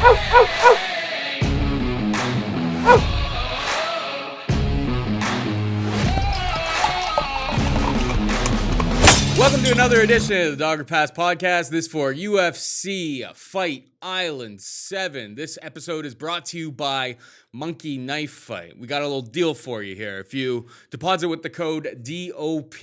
Welcome to another edition of the Dogger Pass Podcast. This for UFC Fight Island 7. This episode is brought to you by Monkey Knife Fight. We got a little deal for you here. If you deposit with the code DOP,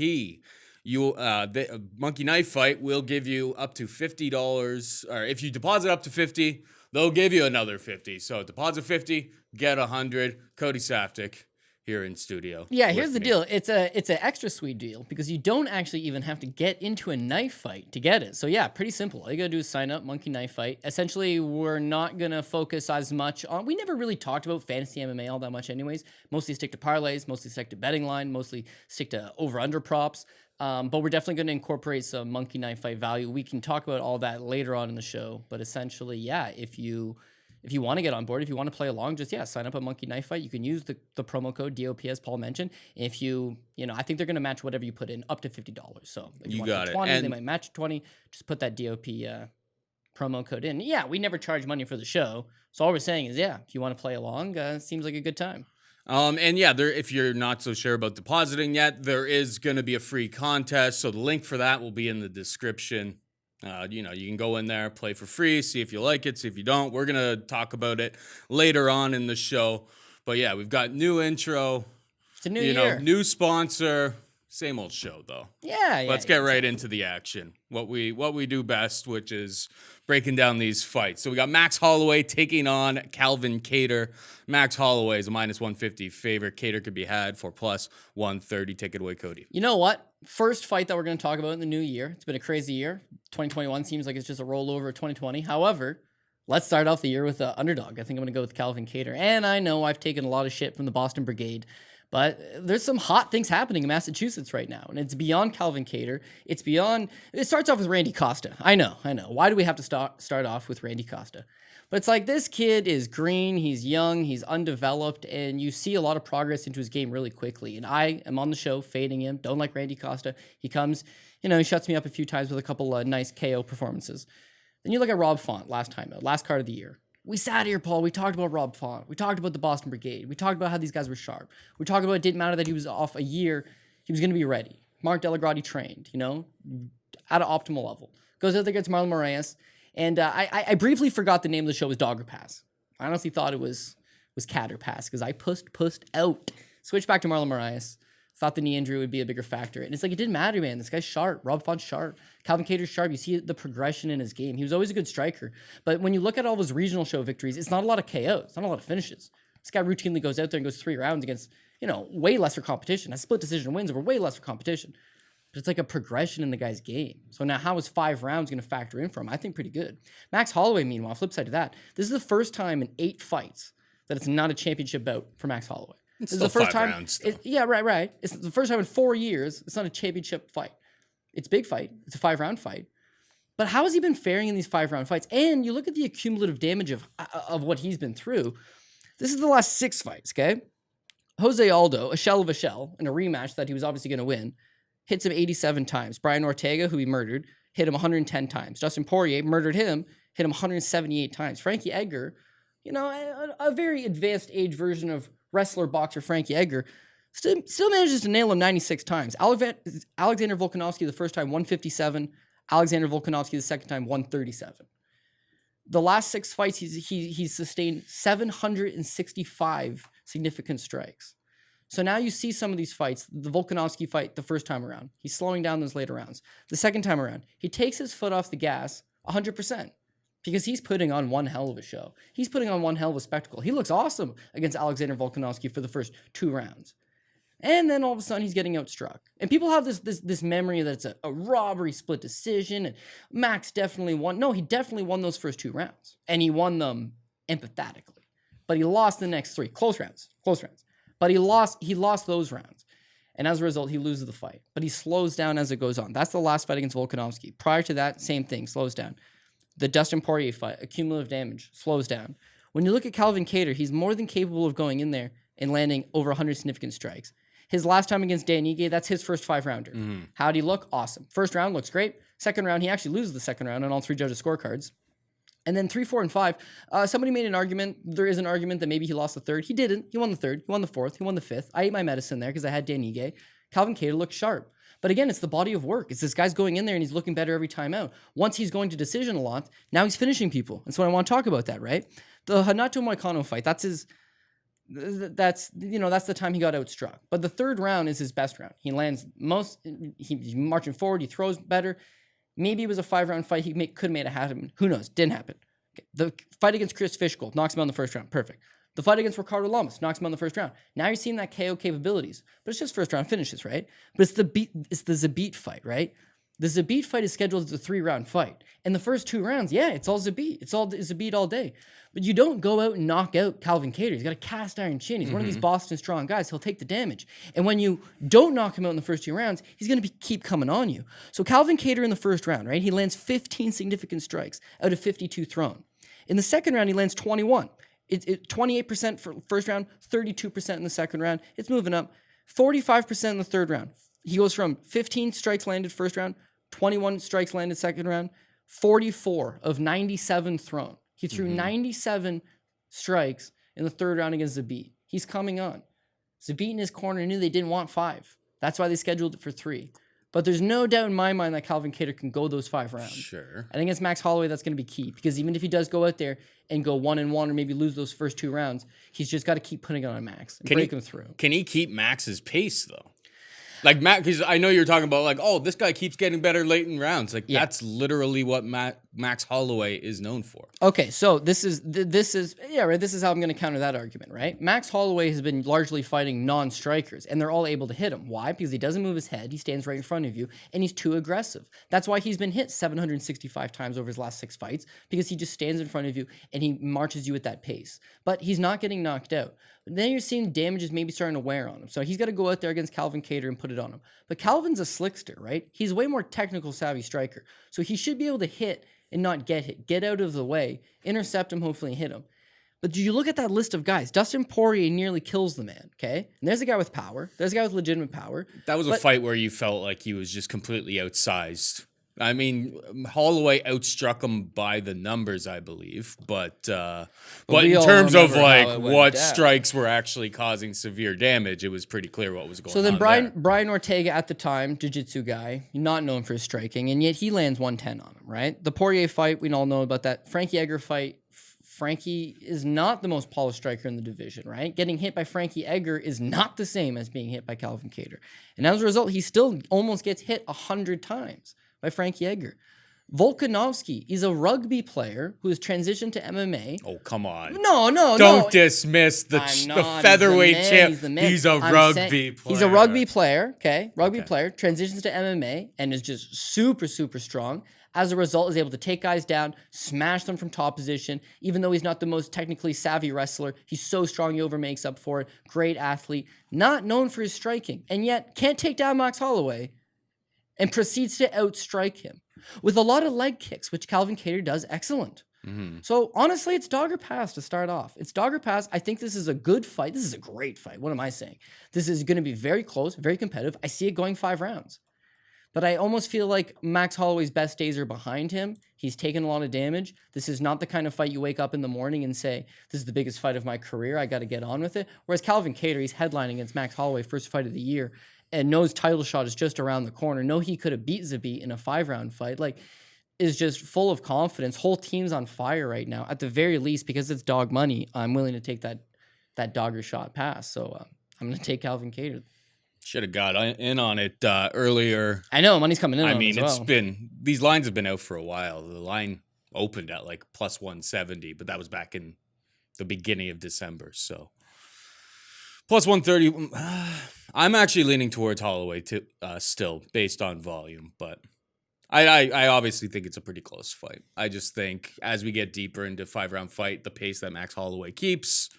the Monkey Knife Fight will give you up to $50. Or if you deposit up to $50, they'll give you another $50. So deposit $50, get $100. Cody Saftic here in studio. Yeah, here's the deal. It's an extra sweet deal because you don't actually even have to get into a knife fight to get it. So yeah, pretty simple. All you gotta do is sign up, Monkey Knife Fight. Essentially, we're not gonna focus as much on. We never really talked about fantasy MMA all that much, anyways. Mostly stick to parlays, mostly stick to betting line, mostly stick to over/under props. But we're definitely going to incorporate some Monkey Knife Fight value. We can talk about all that later on in the show. But essentially, yeah, if you want to get on board, if you want to play along, just sign up at Monkey Knife Fight. You can use the promo code DOP as Paul mentioned. If I think they're going to match whatever you put in up to $50. So if you want to 20, they might match 20. Just put that DOP promo code in. Yeah, we never charge money for the show. So all we're saying is, if you want to play along, seems like a good time. If you're not so sure about depositing yet, there is going to be a free contest. So the link for that will be in the description. You can go in there, play for free, see if you like it, see if you don't. We're going to talk about it later on in the show. But yeah, we've got new intro. It's a new year. New sponsor. Same old show though. Yeah. Let's get right into the action. What we do best, which is breaking down these fights. So we got Max Holloway taking on Calvin Kattar. Max Holloway is a -150 favorite. Kattar could be had for +130. Take it away, Cody. You know what? First fight that we're going to talk about in the new year. It's been a crazy year. 2021 seems like it's just a rollover of 2020. However, let's start off the year with an underdog. I think I'm going to go with Calvin Kattar. And I know I've taken a lot of shit from the Boston Brigade, but there's some hot things happening in Massachusetts right now, and it's beyond Calvin Kattar. It starts off with Randy Costa. I know. Why do we have to start off with Randy Costa? But it's like this kid is green, he's young, he's undeveloped, and you see a lot of progress into his game really quickly. And I am on the show fading him. Don't like Randy Costa. He comes, he shuts me up a few times with a couple of nice KO performances. Then you look at Rob Font last card of the year. We sat here, Paul. We talked about Rob Font. We talked about the Boston Brigade. We talked about how these guys were sharp. We talked about it didn't matter that he was off a year. He was going to be ready. Mark Delagrati trained, at an optimal level. Goes out there, gets Marlon Moraes. And I briefly forgot the name of the show was Dogger Pass. I honestly thought it was Kattar Pass because I pussed out. Switched back to Marlon Moraes. Thought the knee injury would be a bigger factor. And it's like, it didn't matter, man. This guy's sharp. Rob Font's sharp. Calvin Kattar's sharp. You see the progression in his game. He was always a good striker. But when you look at all of his regional show victories, it's not a lot of KOs. It's not a lot of finishes. This guy routinely goes out there and goes 3 rounds against, way lesser competition. Has split decision wins over way lesser competition. But it's like a progression in the guy's game. So now how is 5 rounds going to factor in for him? I think pretty good. Max Holloway, meanwhile, flip side to that, this is the first time in 8 fights that it's not a championship bout for Max Holloway. It's still the first 5 time. Rounds, right. It's the first time in 4 years. It's not a championship fight. It's a big fight. It's a 5-round fight. But how has he been faring in these 5-round fights? And you look at the accumulative damage of what he's been through. This is the last 6 fights, okay? Jose Aldo, a shell of a shell, in a rematch that he was obviously going to win, hits him 87 times. Brian Ortega, who he murdered, hit him 110 times. Justin Poirier murdered him, hit him 178 times. Frankie Edgar, a very advanced age version of wrestler boxer Frankie Edgar, still manages to nail him 96 times. Alexander Volkanovski the first time 157, Alexander Volkanovski the second time 137. The last 6 fights he's sustained 765 significant strikes. So now you see some of these fights. The Volkanovski fight the first time around, he's slowing down those later rounds. The second time around, he takes his foot off the gas 100%. Because he's putting on one hell of a show. He's putting on one hell of a spectacle. He looks awesome against Alexander Volkanovski for the first 2 rounds. And then all of a sudden he's getting outstruck. And people have this memory that it's a robbery split decision and Max definitely won. No, he definitely won those first 2 rounds. And he won them empathetically. But he lost the next 3. Close rounds. But he lost those rounds. And as a result, he loses the fight. But he slows down as it goes on. That's the last fight against Volkanovski. Prior to that, same thing, slows down. The Dustin Poirier fight, accumulative damage, slows down. When you look at Calvin Kattar, he's more than capable of going in there and landing over 100 significant strikes. His last time against Dan Ige, that's his first 5-rounder. Mm-hmm. How'd he look? Awesome. First round looks great. Second round, he actually loses the second round on all 3 judges' scorecards. And then 3, 4, and 5, somebody made an argument. There is an argument that maybe he lost the third. He didn't. He won the third. He won the fourth. He won the fifth. I ate my medicine there because I had Dan Ige. Calvin Kattar looked sharp. But again, it's the body of work. It's this guy's going in there and he's looking better every time out. Once he's going to decision a lot, now he's finishing people. And so I want to talk about that, right? The Renato Moicano fight, that's the time he got outstruck. But the third round is his best round. He lands he's marching forward, he throws better. Maybe it was a 5-round fight. He could have made it happen. Who knows? Didn't happen. Okay. The fight against Chris Fishgold knocks him out in the first round. Perfect. The fight against Ricardo Lamas knocks him out in the first round. Now you're seeing that KO capabilities. But it's just first round finishes, right? But it's the Zabit fight, right? The Zabit fight is scheduled as a 3-round fight. And the first 2 rounds, yeah, it's all Zabit. It's all Zabit all day. But you don't go out and knock out Calvin Kattar. He's got a cast iron chin. He's one of these Boston strong guys. He'll take the damage. And when you don't knock him out in the first 2 rounds, he's going to keep coming on you. So Calvin Kattar in the first round, right? He lands 15 significant strikes out of 52 thrown. In the second round, he lands 21. 28% for first round, 32% in the second round. It's moving up. 45% in the third round. He goes from 15 strikes landed first round, 21 strikes landed second round, 44 of 97 thrown. He threw 97 strikes in the third round against Zabit. He's coming on. Zabit in his corner knew they didn't want 5. That's why they scheduled it for 3. But there's no doubt in my mind that Calvin Kattar can go those 5 rounds. Sure. I think it's Max Holloway that's going to be key, because even if he does go out there and go 1-1 or maybe lose those first 2 rounds, he's just got to keep putting it on Max and break him through. Can he keep Max's pace, though? Like, Matt, because I know you're talking about, like, oh, this guy keeps getting better late in rounds. Like, that's literally what Max Holloway is known for. Okay, so this is how I'm going to counter that argument, right? Max Holloway has been largely fighting non-strikers, and they're all able to hit him. Why? Because he doesn't move his head, he stands right in front of you, and he's too aggressive. That's why he's been hit 765 times over his last 6 fights, because he just stands in front of you, and he marches you at that pace. But he's not getting knocked out. But then you're seeing damage is maybe starting to wear on him. So he's got to go out there against Calvin Kattar and put it on him. But Calvin's a slickster, right? He's a way more technical savvy striker. So he should be able to hit and not get hit. Get out of the way, intercept him, hopefully hit him. But do you look at that list of guys? Dustin Poirier nearly kills the man, okay? And there's a guy with power. There's a guy with legitimate power. That was a fight where you felt like he was just completely outsized. I mean, Holloway outstruck him by the numbers, I believe, but in terms of like what strikes were actually causing severe damage, it was pretty clear what was going on. So then Brian Ortega at the time, jiu-jitsu guy, not known for his striking, and yet he lands 110 on him, right? The Poirier fight, we all know about that. Frankie Edgar fight, Frankie is not the most polished striker in the division, right? Getting hit by Frankie Edgar is not the same as being hit by Calvin Kattar. And as a result, he still almost gets hit 100 times by Frankie Edgar. Volkanovski is a rugby player who has transitioned to MMA. Oh, come on. No. Don't dismiss the featherweight champ. He's a rugby player. He's a rugby player, okay? Player, transitions to MMA and is just super, super strong. As a result, is able to take guys down, smash them from top position. Even though he's not the most technically savvy wrestler, he's so strong he overmakes up for it. Great athlete. Not known for his striking. And yet, can't take down Max Holloway and proceeds to outstrike him with a lot of leg kicks, which Calvin Kattar does excellent. So honestly, it's dog or pass to start off. It's dog or pass. I think this is a good fight. This is a great fight. What am I saying? This is going to be very close, very competitive. I see it going 5 rounds. But I almost feel like Max Holloway's best days are behind him. He's taken a lot of damage. This is not the kind of fight you wake up in the morning and say, this is the biggest fight of my career. I got to get on with it. Whereas Calvin Kattar, he's headlining against Max Holloway, first fight of the year, and knows title shot is just around the corner. Know he could have beat Zabit in a 5-round fight. Like, is just full of confidence. Whole team's on fire right now. At the very least, because it's dog money, I'm willing to take that dogger shot pass. So I'm going to take Calvin Kattar. Should have got in on it earlier. I know, money's coming in. I mean, these lines have been out for a while. The line opened at like plus 170, but that was back in the beginning of December. So plus 130. I'm actually leaning towards Holloway still based on volume, but I obviously think it's a pretty close fight. I just think as we get deeper into 5-round fight, the pace that Max Holloway keeps,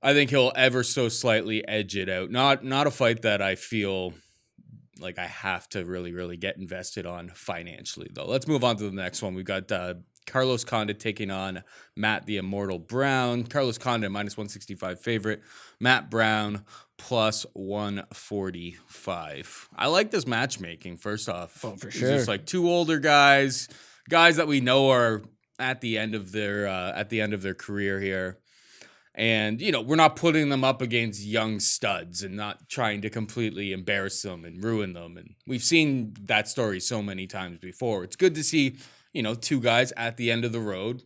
I think he'll ever so slightly edge it out. Not a fight that I feel like I have to really, really get invested on financially, though. Let's move on to the next one. We've got Carlos Condit taking on Matt the Immortal Brown. Carlos Condit, minus 165 favorite. Matt Brown, plus 145. I like this matchmaking, first off. Oh, for it's sure. just like 2 older guys that we know are at the end of their career here. And, we're not putting them up against young studs and not trying to completely embarrass them and ruin them. And we've seen that story so many times before. It's good to see, two guys at the end of the road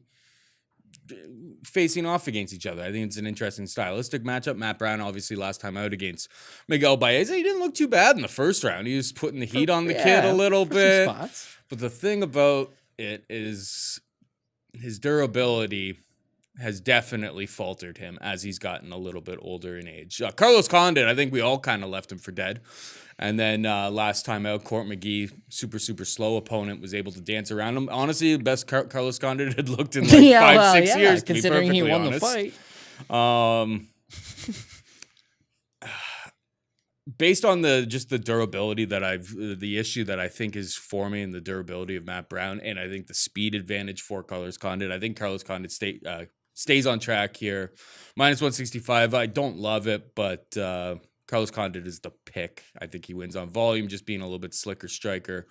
facing off against each other. I think it's an interesting stylistic matchup. Matt Brown, obviously, last time out against Miguel Baeza, he didn't look too bad in the first round. He was putting the heat on the kid a little bit. But the thing about it is his durability has definitely faltered him as he's gotten a little bit older in age. Carlos Condit, I think we all kind of left him for dead. And then last time out, Court McGee, super slow opponent, was able to dance around him. Honestly, the best Carlos Condit had looked in like 5-6 years, considering he won honest. The fight. Based on the durability the issue that I think is forming the durability of Matt Brown, and I think the speed advantage for Carlos Condit, I think Carlos Condit stays on track here. -165. I don't love it, but Carlos Condit is the pick. I think he wins on volume, just being a little bit slicker striker.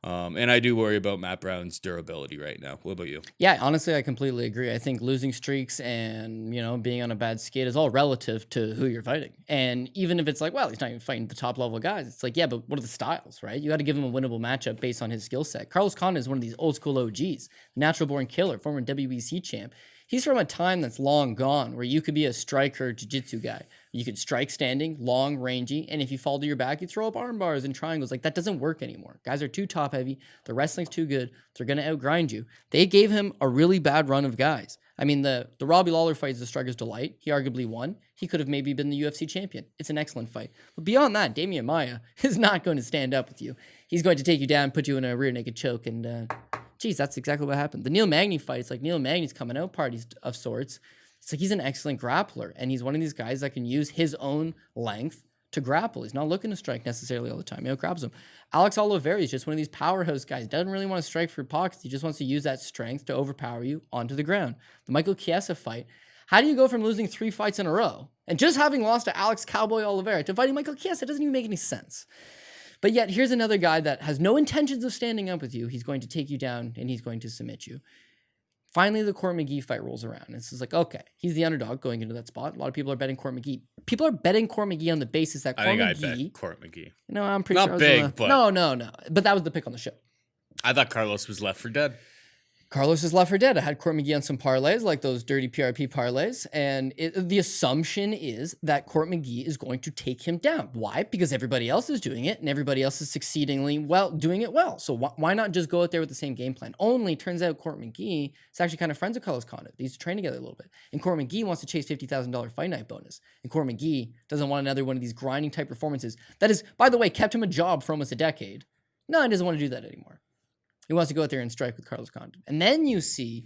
And I do worry about Matt Brown's durability right now. What about you? Yeah, honestly, I completely agree. I think losing streaks and, being on a bad skid is all relative to who you're fighting. And even if it's like, well, he's not even fighting the top level guys. It's like, yeah, but what are the styles, right? You got to give him a winnable matchup based on his skill set. Carlos Condit is one of these old school OGs, natural born killer, former WBC champ. He's from a time that's long gone where you could be a striker jiu-jitsu guy. You could strike standing, long, rangy, and if you fall to your back, you throw up arm bars and triangles. Like, that doesn't work anymore. Guys are too top heavy. The wrestling's too good. They're going to outgrind you. They gave him a really bad run of guys. I mean, the Robbie Lawler fight is a striker's delight. He arguably won. He could have maybe been the UFC champion. It's an excellent fight. But beyond that, Damian Maia is not going to stand up with you. He's going to take you down, put you in a rear naked choke, and geez, that's exactly what happened. The Neil Magny fight, it's like Neil Magny's coming out parties of sorts. It's like he's an excellent grappler, and he's one of these guys that can use his own length to grapple. He's not looking to strike necessarily all the time. Grabs him. Alex Oliveira is just one of these powerhouse guys. Doesn't really want to strike for pockets. He just wants to use that strength to overpower you onto the ground. The Michael Chiesa fight. How do you go from losing 3 fights in a row and just having lost to Alex Cowboy Oliveira to fighting Michael Chiesa? It doesn't even make any sense. But yet, here's another guy that has no intentions of standing up with you. He's going to take you down, and he's going to submit you. Finally, the Court McGee fight rolls around. It's just like, okay, he's the underdog going into that spot. A lot of people are betting Court McGee. People are betting Court McGee on the basis that Court McGee... I bet Court McGee. No, I'm pretty sure... Not big, but... No. But that was the pick on the show. I thought Carlos was left for dead. Carlos is left for dead. I had Court McGee on some parlays, like those dirty PRP parlays, and the assumption is that Court McGee is going to take him down. Why? Because everybody else is doing it, and everybody else is doing it well. So why not just go out there with the same game plan? Only turns out Court McGee is actually kind of friends with Carlos Condit. They used to train together a little bit. And Court McGee wants to chase $50,000 fight night bonus. And Court McGee doesn't want another one of these grinding type performances that has, by the way, kept him a job for almost a decade. No, he doesn't want to do that anymore. He wants to go out there and strike with Carlos Condit. And then you see,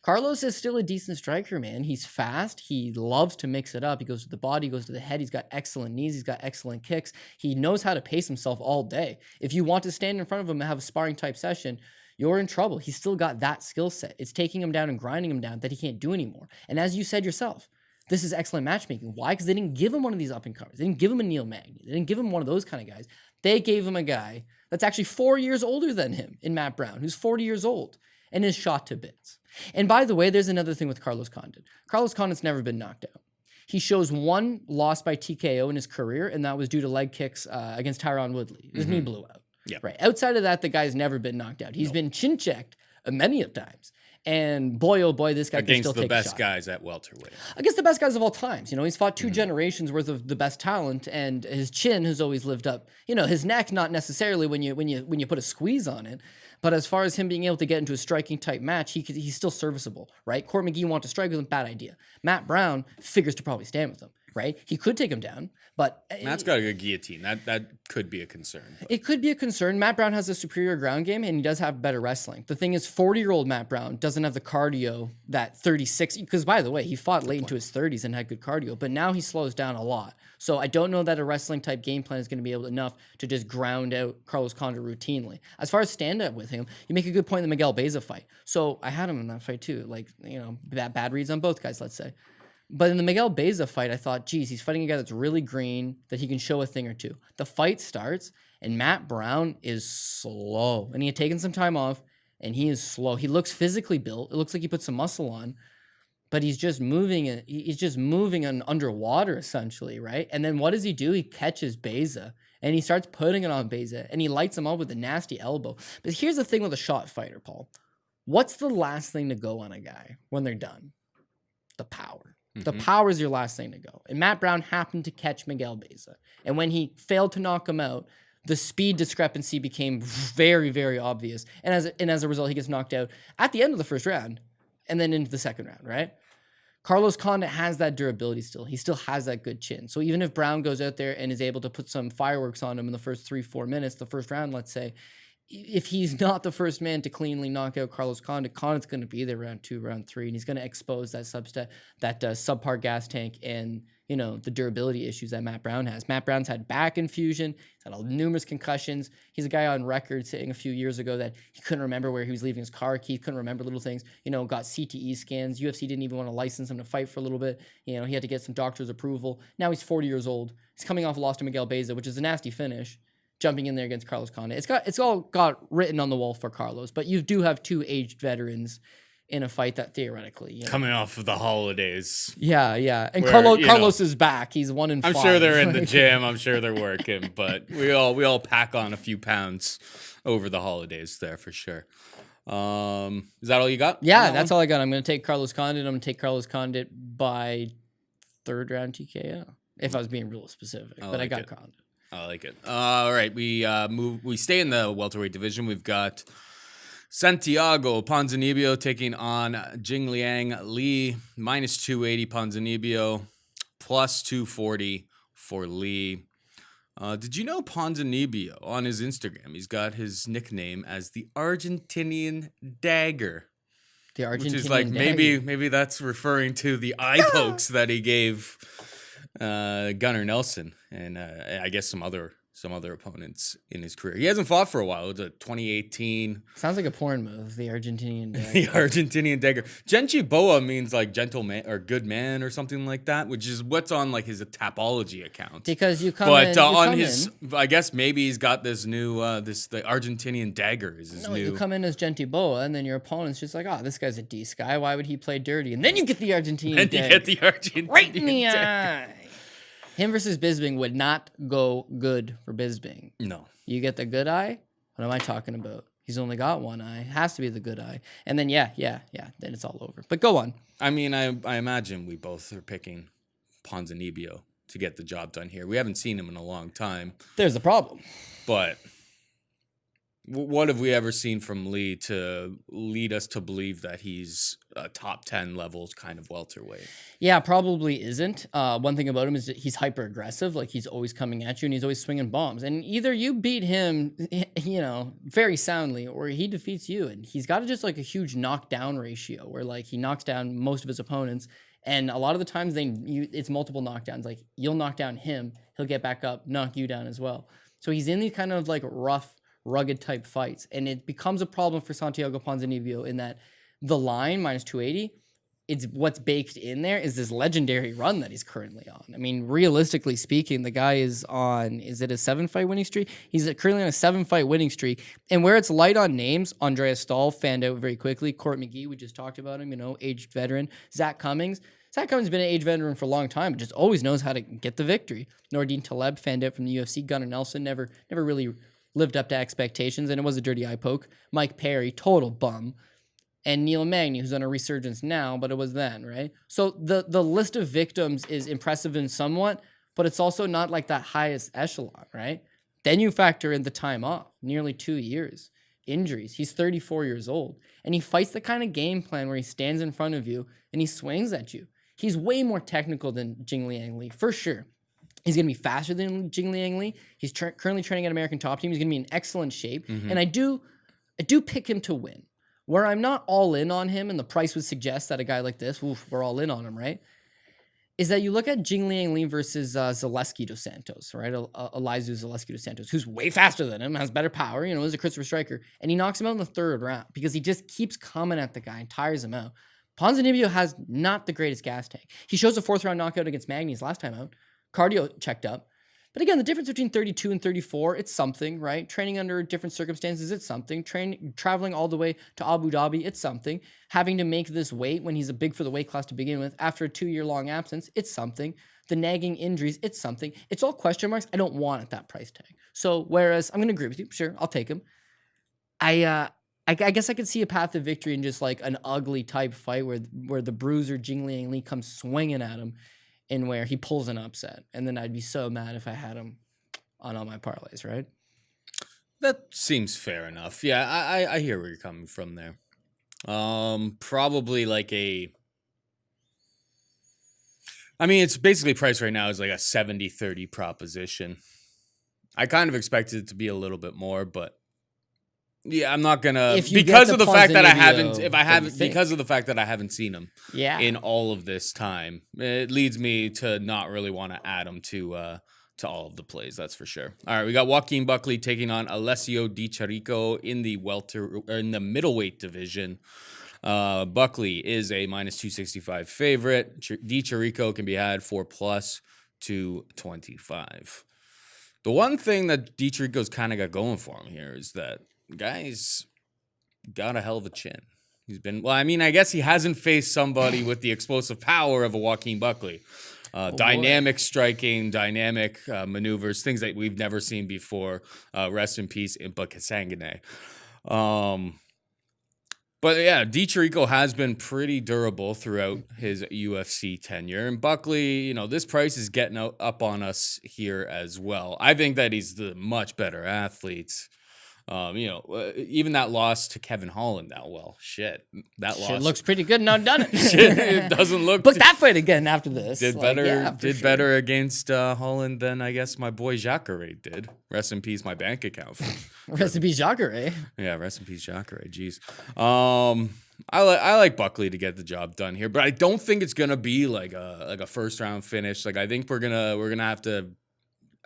Carlos is still a decent striker, man. He's fast. He loves to mix it up. He goes to the body, goes to the head. He's got excellent knees. He's got excellent kicks. He knows how to pace himself all day. If you want to stand in front of him and have a sparring type session, you're in trouble. He's still got that skill set. It's taking him down and grinding him down that he can't do anymore. And as you said yourself, this is excellent matchmaking. Why? Because they didn't give him one of these up-and-comers. They didn't give him a Neil Magny. They didn't give him one of those kind of guys. They gave him a guy that's actually 4 years older than him in Matt Brown, who's 40 years old and is shot to bits. And by the way, there's another thing with Carlos Condit. Carlos Condit's never been knocked out. He shows one loss by TKO in his career, and that was due to leg kicks against Tyron Woodley. His knee blew out. Yeah. Right. Outside of that, the guy's never been knocked out. He's been chin-checked many of times. And boy, oh boy, this guy can still take a shot. Against the best guys at welterweight. Against the best guys of all times. He's fought 2 generations worth of the best talent, and his chin has always lived up. His neck, not necessarily when you put a squeeze on it, but as far as him being able to get into a striking type match, he's still serviceable, right? Court McGee want to strike with him, bad idea. Matt Brown figures to probably stand with him, right? He could take him down, but Matt's got a good guillotine. That could be a concern. It could be a concern. Matt Brown has a superior ground game, and he does have better wrestling. The thing is, 40-year-old Matt Brown doesn't have the cardio that 36, because by the way, he fought late into his 30s and had good cardio, but now he slows down a lot. So I don't know that a wrestling type game plan is going to be able enough to just ground out Carlos Condit routinely. As far as stand-up with him, you make a good point in the Miguel Baeza fight. So I had him in that fight too. Bad reads on both guys, let's say. But in the Miguel Baeza fight, I thought, geez, he's fighting a guy that's really green, that he can show a thing or two. The fight starts, and Matt Brown is slow. And he had taken some time off, and he is slow. He looks physically built. It looks like he put some muscle on, but he's just moving. He's just moving underwater essentially, right? And then what does he do? He catches Beza and he starts putting it on Beza and he lights him up with a nasty elbow. But here's the thing with a shot fighter, Paul. What's the last thing to go on a guy when they're done? The power. The power is your last thing to go. And Matt Brown happened to catch Miguel Beza. And when he failed to knock him out, the speed discrepancy became very, very obvious. And as a result, he gets knocked out at the end of the first round and then into the second round, right? Carlos Condit has that durability still. He still has that good chin. So even if Brown goes out there and is able to put some fireworks on him in the first 3-4 minutes, the first round, let's say, if he's not the first man to cleanly knock out Carlos Condit, Condit's going to be there round 2, round 3, and he's going to expose that subpar gas tank and, you know, the durability issues that Matt Brown has. Matt Brown's had back infusion. He's had numerous concussions. He's a guy on record saying a few years ago that he couldn't remember where he was leaving his car key, couldn't remember little things, you know, got CTE scans. UFC didn't even want to license him to fight for a little bit. You know, he had to get some doctor's approval. Now he's 40 years old. He's coming off a loss to Miguel Beza, which is a nasty finish. Jumping in there against Carlos Condit. It's all got written on the wall for Carlos, but you do have two aged veterans in a fight that theoretically, you know. Coming off of the holidays. Yeah. And where, Carlos is back. He's 1-5. I'm sure they're in the gym. I'm sure they're working, but we all pack on a few pounds over the holidays there for sure. Is that all you got? Yeah, that's all I got. I'm going to take Carlos Condit. I'm going to take Carlos Condit by 3rd round TKO. If I was being real specific, I got Condit. I like it. All right, we stay in the welterweight division. We've got Santiago Ponzinibbio taking on Jingliang Li, minus 280 Ponzinibbio, plus 240 for Li. Did you know Ponzinibbio on his Instagram? He's got his nickname as the Argentinian Dagger. The Argentinian which is like Dagger. maybe that's referring to the eye pokes that he gave Gunnar Nelson and I guess some other opponents in his career. He hasn't fought for a while. It was 2018. Sounds like a porn move, the Argentinian Dagger. The Argentinian Dagger. Genchi Boa means like gentleman or good man or something like that, which is what's on like his Tapology account. Because you come but on his, I guess maybe he's got this new the Argentinian Dagger is his new. You come in as Genchi Boa, and then your opponent's just like, oh, this guy's a D guy. Why would he play dirty? And then you get the Argentinian Dagger. You get the Argentinian right in the Dagger. eye. Him versus Bisping would not go good for Bisping. No. You get the good eye? What am I talking about? He's only got one eye. It has to be the good eye. And then, yeah, then it's all over. But go on. I mean, I imagine we both are picking Ponzinibbio to get the job done here. We haven't seen him in a long time. There's the problem. But what have we ever seen from Lee to lead us to believe that he's a top 10 levels kind of welterweight? Yeah, probably isn't. One thing about him is that he's hyper aggressive. Like he's always coming at you and he's always swinging bombs. And either you beat him, you know, very soundly, or he defeats you. And he's got just like a huge knockdown ratio where like he knocks down most of his opponents. And a lot of the times it's multiple knockdowns. Like you'll knock down him, he'll get back up, knock you down as well. So he's in these kind of like rough, rugged type fights, and it becomes a problem for Santiago Ponzinibbio in that the line minus 280, it's what's baked in there is this legendary run that he's currently on. I mean, realistically speaking, the guy is on, is it a 7-fight winning streak? He's currently on a 7-fight winning streak, and where it's light on names, Andreas Stahl fanned out very quickly. Court McGee, we just talked about him, you know, aged veteran. Zach Cummings has been an aged veteran for a long time, but just always knows how to get the victory. Nordine Taleb fanned out from the UFC. Gunnar Nelson never really lived up to expectations, and it was a dirty eye poke. Mike Perry, total bum. And Neil Magny, who's on a resurgence now, but it was then, right? So the list of victims is impressive in somewhat, but it's also not like that highest echelon, right? Then you factor in the time off, nearly 2 years, injuries. He's 34 years old, and he fights the kind of game plan where he stands in front of you and he swings at you. He's way more technical than Jingliang Li, for sure. He's going to be faster than Jingliang Li. He's currently training at American Top Team. He's going to be in excellent shape. Mm-hmm. And I do pick him to win. Where I'm not all in on him, and the price would suggest that a guy like this, we're all in on him, right? Is that you look at Jingliang Li versus Zaleski dos Santos, right? Elizu Zaleski dos Santos, who's way faster than him, has better power, you know, is a Christopher striker. And he knocks him out in the 3rd round because he just keeps coming at the guy and tires him out. Ponzinibbio has not the greatest gas tank. He shows a 4th round knockout against Magny's last time out. Cardio checked up, But again, the difference between 32 and 34, it's something, right? Training under different circumstances, it's something. Traveling all the way to Abu Dhabi, it's something. Having to make this weight when he's big for the weight class to begin with, after a 2-year-long absence, it's something. The nagging injuries, it's something. It's all question marks. I don't want at that price tag. So whereas I'm going to agree with you, sure, I'll take him. I guess I could see a path to victory in just like an ugly type fight where the bruiser Jing Liang Li comes swinging at him, and where he pulls an upset, and then I'd be so mad if I had him on all my parlays, right? That seems fair enough. Yeah, I hear where you're coming from there. Probably like it's basically priced right now as like a 70-30 proposition. I kind of expected it to be a little bit more, but yeah, I'm not gonna because of the fact that I haven't seen him in all of this time. It leads me to not really want to add him to all of the plays. That's for sure. All right, we got Joaquin Buckley taking on Alessio Di Chirico in the middleweight division. Buckley is a -265 favorite. Di Chirico can be had for +225. The one thing that Di Chirico's kind of got going for him here is that guy's got a hell of a chin. I guess he hasn't faced somebody with the explosive power of a Joaquin Buckley. Dynamic striking, dynamic maneuvers, things that we've never seen before. Rest in peace, Impa Kasangane. But yeah, Di Chirico has been pretty durable throughout his UFC tenure. And Buckley, this price is getting up on us here as well. I think that he's the much better athlete. Even that loss to Kevin Holland loss looks pretty good now done it. It doesn't look. Book that fight again after this. Did better against Holland than I guess my boy Jacare did. Rest in peace, my bank account. Rest in peace, Jacare. Yeah, rest in peace, Jacare. Jeez. I like Buckley to get the job done here, but I don't think it's gonna be like a first round finish. Like I think we're gonna have to.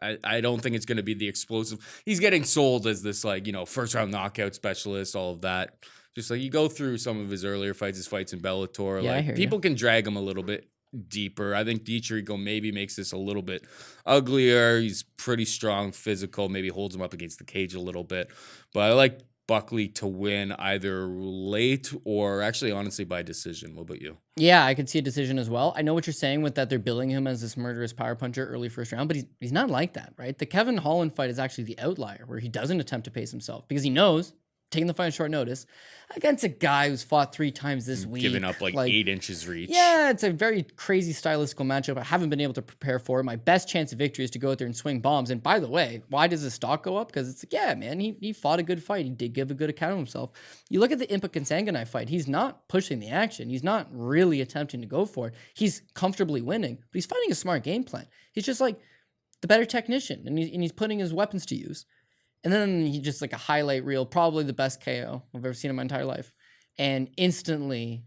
I don't think it's going to be the explosive. He's getting sold as this, first round knockout specialist, all of that. Just like you go through some of his earlier fights, his fights in Bellator. Yeah, people can drag him a little bit deeper. I think Di Chirico maybe makes this a little bit uglier. He's pretty strong, physical, maybe holds him up against the cage a little bit. But I like Buckley to win either late or actually, honestly, by decision. What about you? Yeah, I could see a decision as well. I know what you're saying with that they're billing him as this murderous power puncher early first round, but he's not like that, right? The Kevin Holland fight is actually the outlier where he doesn't attempt to pace himself because he knows taking the fight on short notice against a guy who's fought 3 times this week. Giving up 8 inches reach. Yeah, it's a very crazy stylistical matchup. I haven't been able to prepare for it. My best chance of victory is to go out there and swing bombs. And by the way, why does his stock go up? Because it's man, he fought a good fight. He did give a good account of himself. You look at the Impa Kansangani fight, he's not pushing the action. He's not really attempting to go for it. He's comfortably winning, but he's fighting a smart game plan. He's just the better technician, and he's putting his weapons to use. And then he just a highlight reel, probably the best KO I've ever seen in my entire life. And instantly,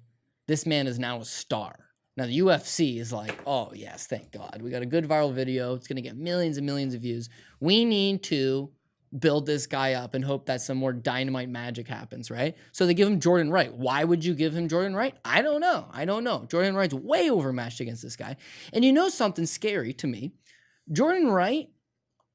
this man is now a star. Now, the UFC is oh, yes, thank God. We got a good viral video. It's going to get millions and millions of views. We need to build this guy up and hope that some more dynamite magic happens, right? So they give him Jordan Wright. Why would you give him Jordan Wright? I don't know. Jordan Wright's way overmatched against this guy. And something scary to me? Jordan Wright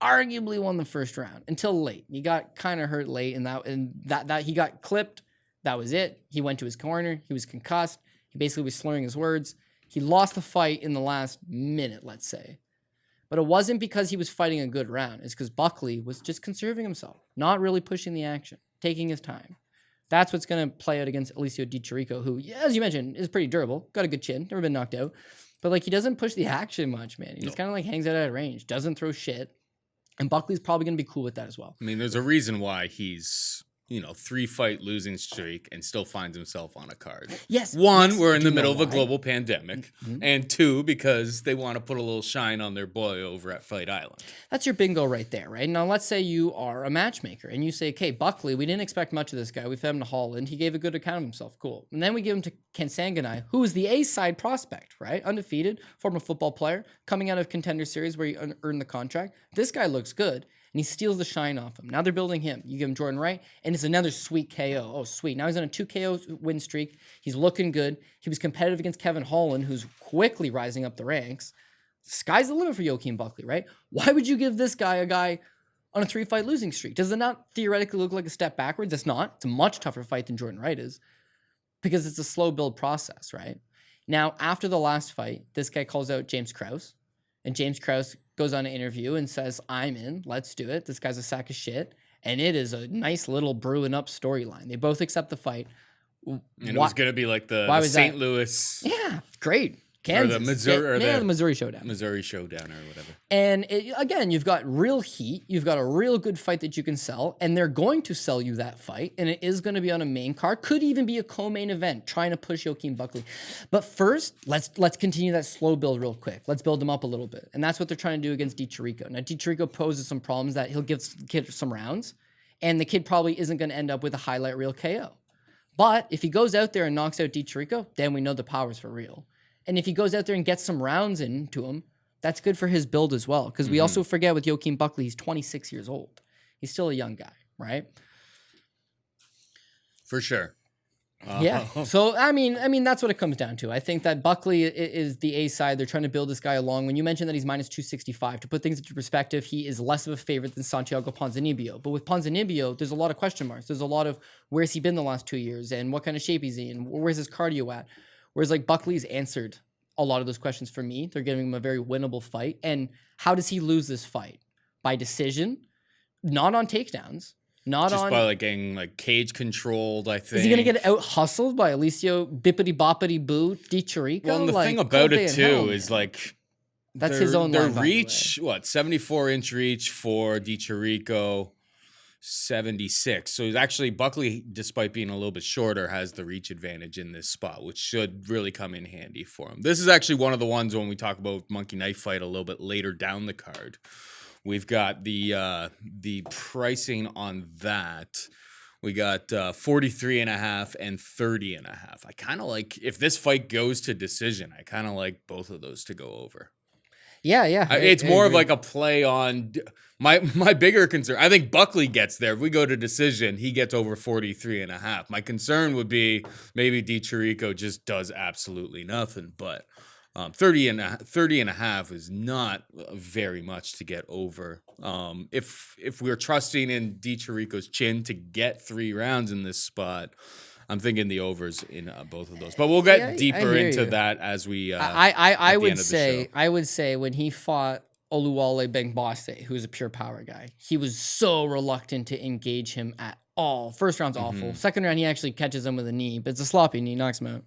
arguably won the first round until late. He got kind of hurt late, and that he got clipped. That was it. He went to his corner. He was concussed. He basically was slurring his words. He lost the fight in the last minute, let's say. But it wasn't because he was fighting a good round. It's because Buckley was just conserving himself, not really pushing the action, taking his time. That's what's going to play out against Alessio Di Chirico, who, as you mentioned, is pretty durable, got a good chin, never been knocked out. But he doesn't push the action much, man. He just kind of hangs out at range, doesn't throw shit. And Buckley's probably going to be cool with that as well. I mean, there's a reason why he's, 3-fight losing streak and still finds himself on a card. Yes. One, we're in the middle of a global pandemic. Mm-hmm. And 2, because they want to put a little shine on their boy over at Fight Island. That's your bingo right there, right? Now, let's say you are a matchmaker and you say, okay, Buckley, we didn't expect much of this guy. We've had him to Holland. He gave a good account of himself. Cool. And then we give him to Kansangani, who is the A-side prospect, right? Undefeated, former football player, coming out of Contender Series where he earned the contract. This guy looks good. And he steals the shine off him. Now they're building him. You give him Jordan Wright, and it's another sweet KO. Oh, sweet. Now he's on a 2 KO win streak. He's looking good. He was competitive against Kevin Holland, who's quickly rising up the ranks. sky's the limit for Joaquin Buckley, right? Why would you give this guy a guy on a 3-fight losing streak? Does it not theoretically look like a step backwards? It's not. It's a much tougher fight than Jordan Wright is because it's a slow build process, right? Now, after the last fight, this guy calls out James Krause, and James Krause goes on an interview and says, I'm in, let's do it. This guy's a sack of shit. And it is a nice little brewing up storyline. They both accept the fight. And it was going to be like the St. Louis. Yeah, great. Kansas. Or the Missouri, the Missouri Showdown. Missouri Showdown or whatever. And again, you've got real heat. You've got a real good fight that you can sell. And they're going to sell you that fight. And it is going to be on a main card. Could even be a co-main event trying to push Joaquin Buckley. But first, let's continue that slow build real quick. Let's build him up a little bit. And that's what they're trying to do against Chirico. Now, Chirico poses some problems that he'll give the kid some rounds. And the kid probably isn't going to end up with a highlight reel KO. But if he goes out there and knocks out Chirico, then we know the power's for real. And if he goes out there and gets some rounds into him, that's good for his build as well. Because we also forget with Joaquin Buckley, he's 26 years old. He's still a young guy, right? For sure. Yeah. So, I mean, that's what it comes down to. I think that Buckley is the A side. They're trying to build this guy along. When you mentioned that he's minus 265, to put things into perspective, he is less of a favorite than Santiago Ponzinibbio. But with Ponzinibbio, there's a lot of question marks. There's a lot of where's he been the last 2 years and what kind of shape he's in, where's his cardio at? Whereas like Buckley's answered a lot of those questions for me. They're giving him a very winnable fight. And how does he lose this fight? By decision, not on takedowns. Not just on, by like getting like cage controlled, I think. Is he gonna get out hustled by Alicio Bippity Boppity Boo Chirico? Well, and the thing about it too is like that's his own their line, reach. What 74-inch reach for Chirico, 76. So he's actually Buckley, despite being a little bit shorter, has the reach advantage in this spot, which should really come in handy for him. This is actually one of the ones when we talk about Monkey Knife Fight a little bit later down the card. We've got the pricing on that. We got 43.5 and 30.5. I kind of like, if this fight goes to decision, I kind of like both of those to go over. Yeah. It's more of like a play on my bigger concern. I think Buckley gets there. If we go to decision, he gets over 43.5. My concern would be maybe Chirico just does absolutely nothing, but 30.5 is not very much to get over. If we're trusting in Chirico's chin to get 3 rounds in this spot, I'm thinking the overs in both of those. But we'll get deeper into that as we. I would say when he fought Oluwale Bengbose, who's a pure power guy, he was so reluctant to engage him at all. First round's awful. Second round, he actually catches him with a knee, but it's a sloppy knee, knocks him out.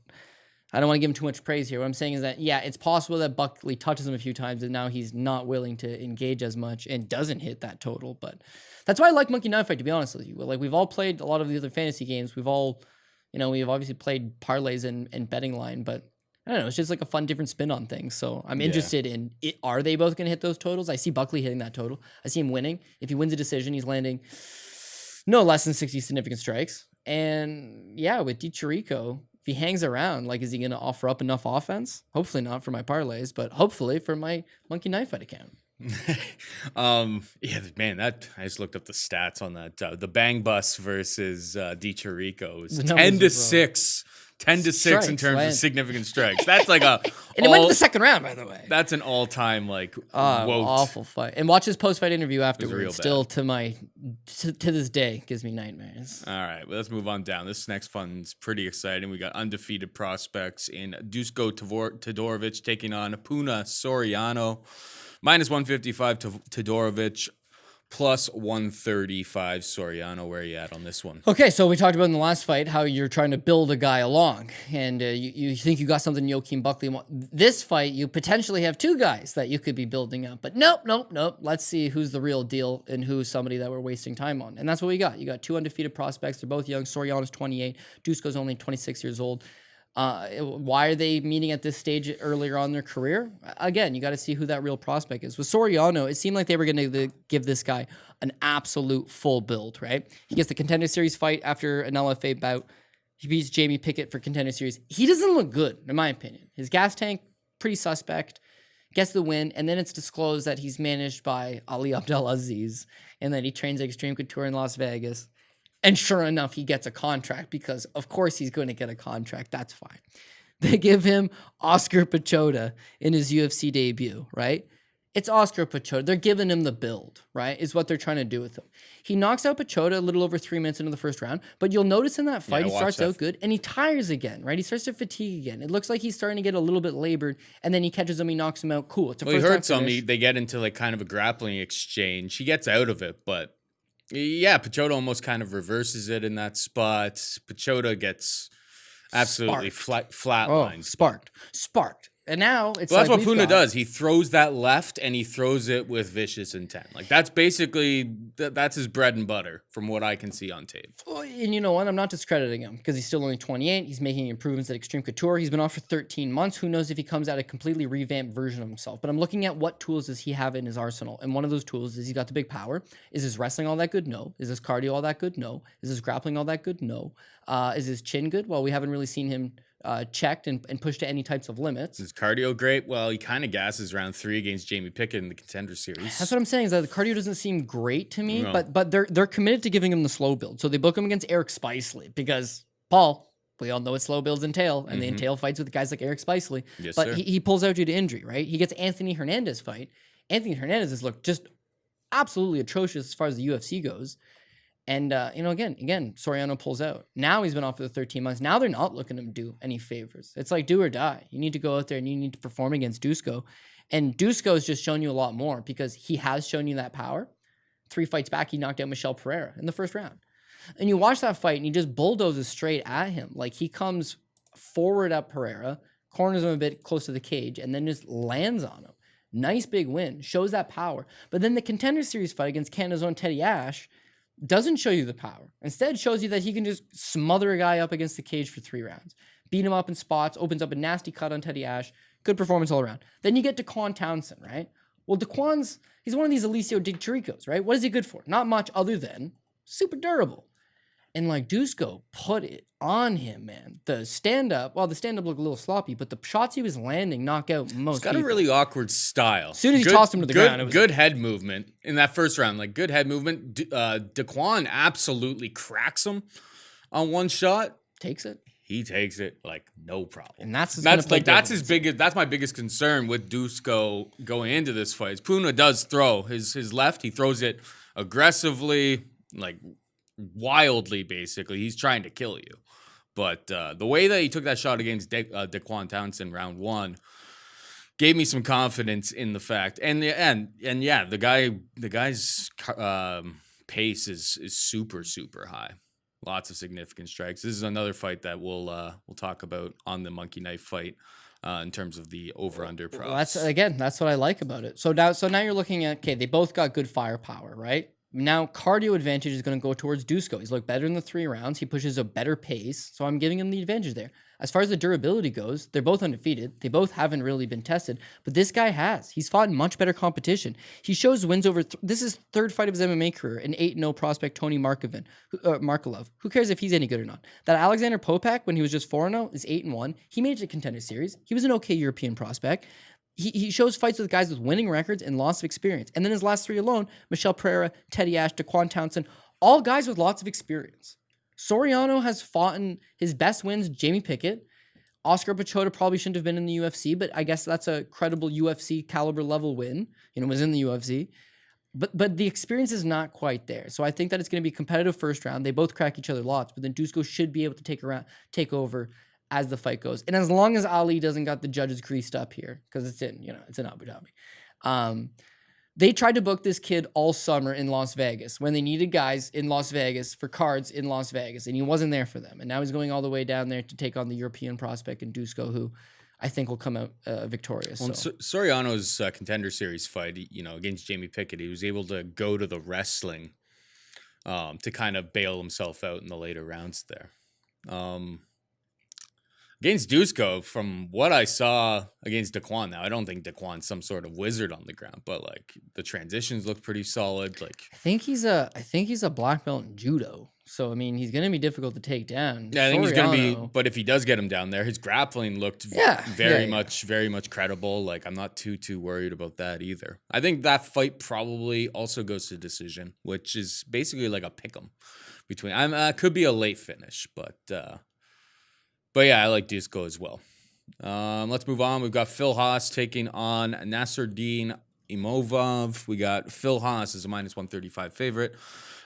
I don't want to give him too much praise here. What I'm saying is that, yeah, it's possible that Buckley touches him a few times and now he's not willing to engage as much and doesn't hit that total. But that's why I like Monkey Knife Fight, to be honest with you. Like, we've all played a lot of the other fantasy games. We've all, we've obviously played parlays and betting line, but I don't know. It's just like a fun, different spin on things. So I'm interested in it. Are they both going to hit those totals? I see Buckley hitting that total. I see him winning. If he wins a decision, he's landing no less than 60 significant strikes. And yeah, with Chirico, if he hangs around, like, is he going to offer up enough offense? Hopefully not for my parlays, but hopefully for my Monkey Knife Fight account. Yeah, man, that I just looked up the stats on that. The Bang Bus versus Chirico is 10-6. 10-6 in terms of significant strikes. That's like a and it went to the second round, by the way. That's an all-time awful fight. And watch his post-fight interview afterwards. Still to this day gives me nightmares. All right, well, let's move on down. This next one's pretty exciting. We got undefeated prospects in Dusko Todorovic taking on Puna Soriano. Minus 155 to Todorovic. Plus 135 Soriano. Where are you at on this one? Okay, so we talked about in the last fight how you're trying to build a guy along, and you think you got something Joaquin Buckley. This fight, you potentially have 2 guys that you could be building up, but nope. Let's see who's the real deal and who's somebody that we're wasting time on, and that's what we got. You got 2 undefeated prospects. They're both young. Soriano's 28. Dusko's only 26 years old. Why are they meeting at this stage earlier on in their career? Again, you got to see who that real prospect is. With Soriano, it seemed like they were going to give this guy an absolute full build, right? He gets the Contender Series fight after an LFA bout. He beats Jamie Pickett for Contender Series. He doesn't look good, in my opinion. His gas tank, pretty suspect. Gets the win, and then it's disclosed that he's managed by Ali Abdelaziz, and that he trains at Extreme Couture in Las Vegas. And sure enough, he gets a contract because, of course, he's going to get a contract. That's fine. They give him Oscar Pichota in his UFC debut, right? It's Oscar Pichota. They're giving him the build, right? Is what they're trying to do with him. He knocks out Pichota a little over 3 minutes into the first round, but you'll notice in that fight, he starts out good and he tires again, right? He starts to fatigue again. It looks like he's starting to get a little bit labored, and then he catches him, he knocks him out. Cool. It's a he hurts him. They get into like kind of a grappling exchange. He gets out of it, but yeah, Pichota almost kind of reverses it in that spot. Pichota gets absolutely flatlined. Sparked. And now it's that's what Puna does. He throws that left and he throws it with vicious intent. Like that's basically that's his bread and butter from what I can see on tape. Well, and you know what? I'm not discrediting him because he's still only 28. He's making improvements at Extreme Couture. He's been off for 13 months. Who knows if he comes out a completely revamped version of himself? But I'm looking at what tools does he have in his arsenal. And one of those tools is he's got the big power. Is his wrestling all that good? No. Is his cardio all that good? No. Is his grappling all that good? No. Is his chin good? Well, we haven't really seen him checked and pushed to any types of limits. Is cardio great? Well, he kind of gasses round 3 against Jamie Pickett in the Contender Series. That's what I'm saying, is that the cardio doesn't seem great to me, but they're committed to giving him the slow build. So they book him against Eric Spicely because, Paul, we all know what slow builds entail, and they entail fights with guys like Eric Spicely. Yes, but sir. He pulls out due to injury, right? He gets Anthony Hernandez fight. Anthony Hernandez has looked just absolutely atrocious as far as the UFC goes. And, again, Soriano pulls out. Now he's been off for the 13 months. Now they're not looking to do any favors. It's like do or die. You need to go out there and you need to perform against Dusko. And Dusko has just shown you a lot more because he has shown you that power. 3 fights back, he knocked out Michel Pereira in the first round. And you watch that fight and he just bulldozes straight at him. Like he comes forward at Pereira, corners him a bit close to the cage, and then just lands on him. Nice big win. Shows that power. But then the Contender Series fight against Canada's own Teddy Ash doesn't show you the power. Instead, shows you that he can just smother a guy up against the cage for 3 rounds. Beat him up in spots, opens up a nasty cut on Teddy Ash. Good performance all around. Then you get Daquan Townsend, right? Well, he's one of these Alicio Di Chiricos, right? What is he good for? Not much other than super durable. And like Dusko put it on him, man. The stand-up looked a little sloppy, but the shots he was landing knock out most He's got people. a really awkward style. As soon as he tossed him to the ground, it was good head movement in that first round. Like good head movement. Daquan absolutely cracks him on one shot. Takes it. He takes it like no problem. And that's my biggest concern with Dusko going into this fight. Puna does throw his left. He throws it aggressively, like wildly. Basically, he's trying to kill you. But the way that he took that shot against Daquan Townsend round 1 gave me some confidence in the fact. And yeah, the guy's pace is super super high. Lots of significant strikes. This is another fight that we'll talk about on the Monkey Knife fight in terms of the over/under props. That's what I like about it. So now you're looking at, okay, they both got good firepower, right? Now cardio advantage is going to go towards Dusko. He's looked better in the 3 rounds. He pushes a better pace, so I'm giving him the advantage there. As far as the durability goes, they're both undefeated. They both haven't really been tested, but this guy has. He's fought in much better competition. He shows wins over. This is 3rd fight of his MMA career. An 8-0 prospect, Tony Markelov. Who cares if he's any good or not? That Alexander Popak, when he was just 4-0, is 8-1. He made it to Contender Series. He was an okay European prospect. He shows fights with guys with winning records and lots of experience. And then his last 3 alone, Michel Pereira, Teddy Ash, Daquan Townsend, all guys with lots of experience. Soriano has fought in his best wins, Jamie Pickett. Oscar Pichota probably shouldn't have been in the UFC, but I guess that's a credible UFC caliber level win. Was in the UFC. But the experience is not quite there. So I think that it's going to be a competitive first round. They both crack each other lots, but then Dusko should be able to take over as the fight goes. And as long as Ali doesn't got the judges greased up here, because it's in Abu Dhabi. They tried to book this kid all summer in Las Vegas when they needed guys in Las Vegas for cards in Las Vegas, and he wasn't there for them. And now he's going all the way down there to take on the European prospect in Dusko, who I think will come out victorious. Well, Soriano's Contender Series fight, against Jamie Pickett, he was able to go to the wrestling to kind of bail himself out in the later rounds there. Against Dusko, from what I saw against Daquan, now I don't think Daquan's some sort of wizard on the ground, but like the transitions look pretty solid. Like I think he's a black belt in judo, so I mean he's gonna be difficult to take down. Yeah, I think he's gonna be. But if he does get him down there, his grappling looked very much credible. Like I'm not too worried about that either. I think that fight probably also goes to decision, which is basically like a pick'em between. Could be a late finish, but yeah, I like Dusko as well. Let's move on. We've got Phil Hawes taking on Nasruddin Imavov. We got Phil Hawes as a minus 135 favorite.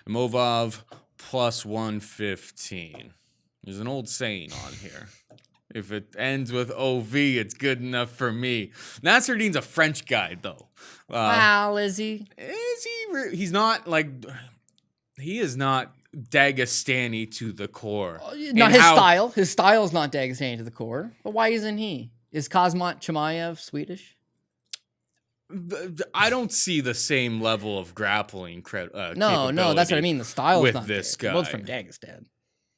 Imavov plus 115. There's an old saying on here. If it ends with OV, it's good enough for me. Nasruddin's a French guy, though. Wow, is he? Is he? He's not like... He is not Dagestani to the core. Not his style. His style is not Dagestani to the core. But why isn't he? Is Kazmat Chimaev Swedish? I don't see the same level of grappling No, that's what I mean. The style with is not this there. guy. Both from Dagestan.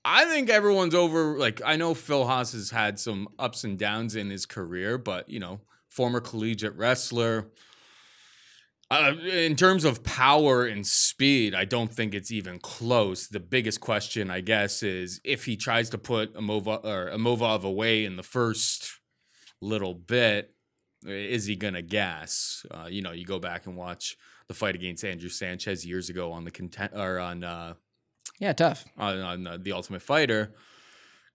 I think everyone's over. Like, I know Phil Hawes has had some ups and downs in his career, but, you know, former collegiate wrestler. In terms of power and speed, I don't think it's even close. The biggest question, I guess, is if he tries to put Imavov away in the first little bit, is he gonna gas? You know, you go back and watch the fight against Andrew Sanchez years ago on the Tough on The Ultimate Fighter.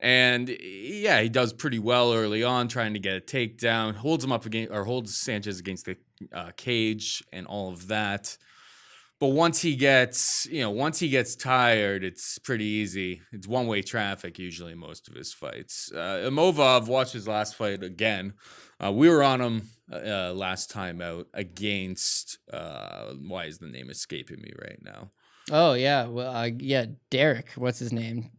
And yeah, he does pretty well early on, trying to get a takedown, holds Sanchez against the cage and all of that. But once he gets tired, it's pretty easy. It's one-way traffic usually in most of his fights. Imavov, watched his last fight again. We were on him last time out against. Why is the name escaping me right now? Oh yeah, well Derek. What's his name?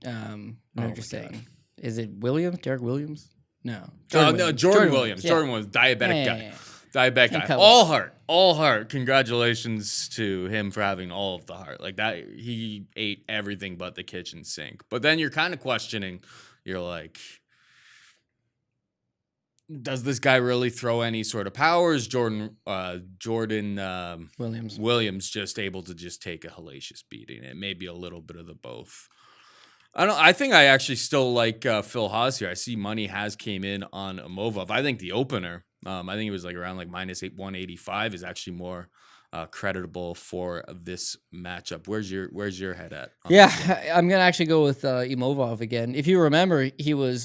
Saying. Is it Williams? Derek Williams? No. Jordan Williams. Yeah. Jordan was diabetic guy. Yeah. Diabetic guy. All heart. Congratulations to him for having all of the heart. Like that, he ate everything but the kitchen sink. But then you're kind of questioning. You're like, does this guy really throw any sort of power? Is Jordan Williams just able to just take a hellacious beating? It may be a little bit of the both. I think I actually still like Phil Hawes here. I see money has came in on Imavov. I think the opener, I think it was like around like minus 185 is actually more creditable for this matchup. Where's your head at? I'm gonna actually go with Imavov again. If you remember,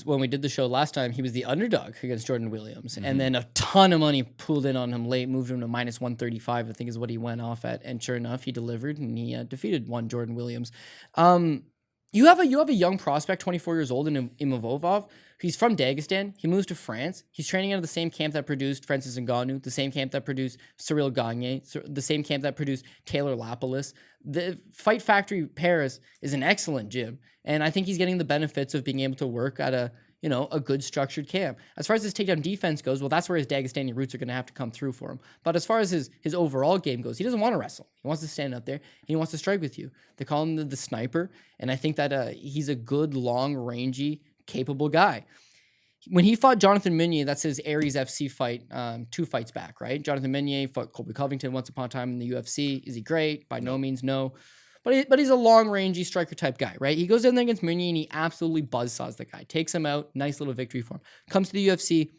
when we did the show last time, he was the underdog against Jordan Williams, and then a ton of money pooled in on him late, moved him to minus 135. I think is what he went off at, and sure enough, he delivered and he defeated one Jordan Williams. You have a young prospect, 24 years old, in Imavov. He's from Dagestan. He moves to France. He's training out of the same camp that produced Francis Ngannou, the same camp that produced Cyril Gagné, the same camp that produced Taylor Lapalus. The Fight Factory Paris is an excellent gym, and I think he's getting the benefits of being able to work at a good structured camp. As far as his takedown defense goes, well, that's where his Dagestani roots are going to have to come through for him. But as far as his overall game goes, he doesn't want to wrestle. He wants to stand up there, and he wants to strike with you. They call him the sniper, and I think that he's a good, long, rangy, capable guy. When he fought Jonathan Meunier, that's his Aries FC fight 2 fights back, right? Jonathan Meunier fought Colby Covington once upon a time in the UFC. Is he great? By no means, no. But he's a long-rangey striker-type guy, right? He goes in there against Meunier, and he absolutely buzzsaws the guy. Takes him out. Nice little victory for him. Comes to the UFC.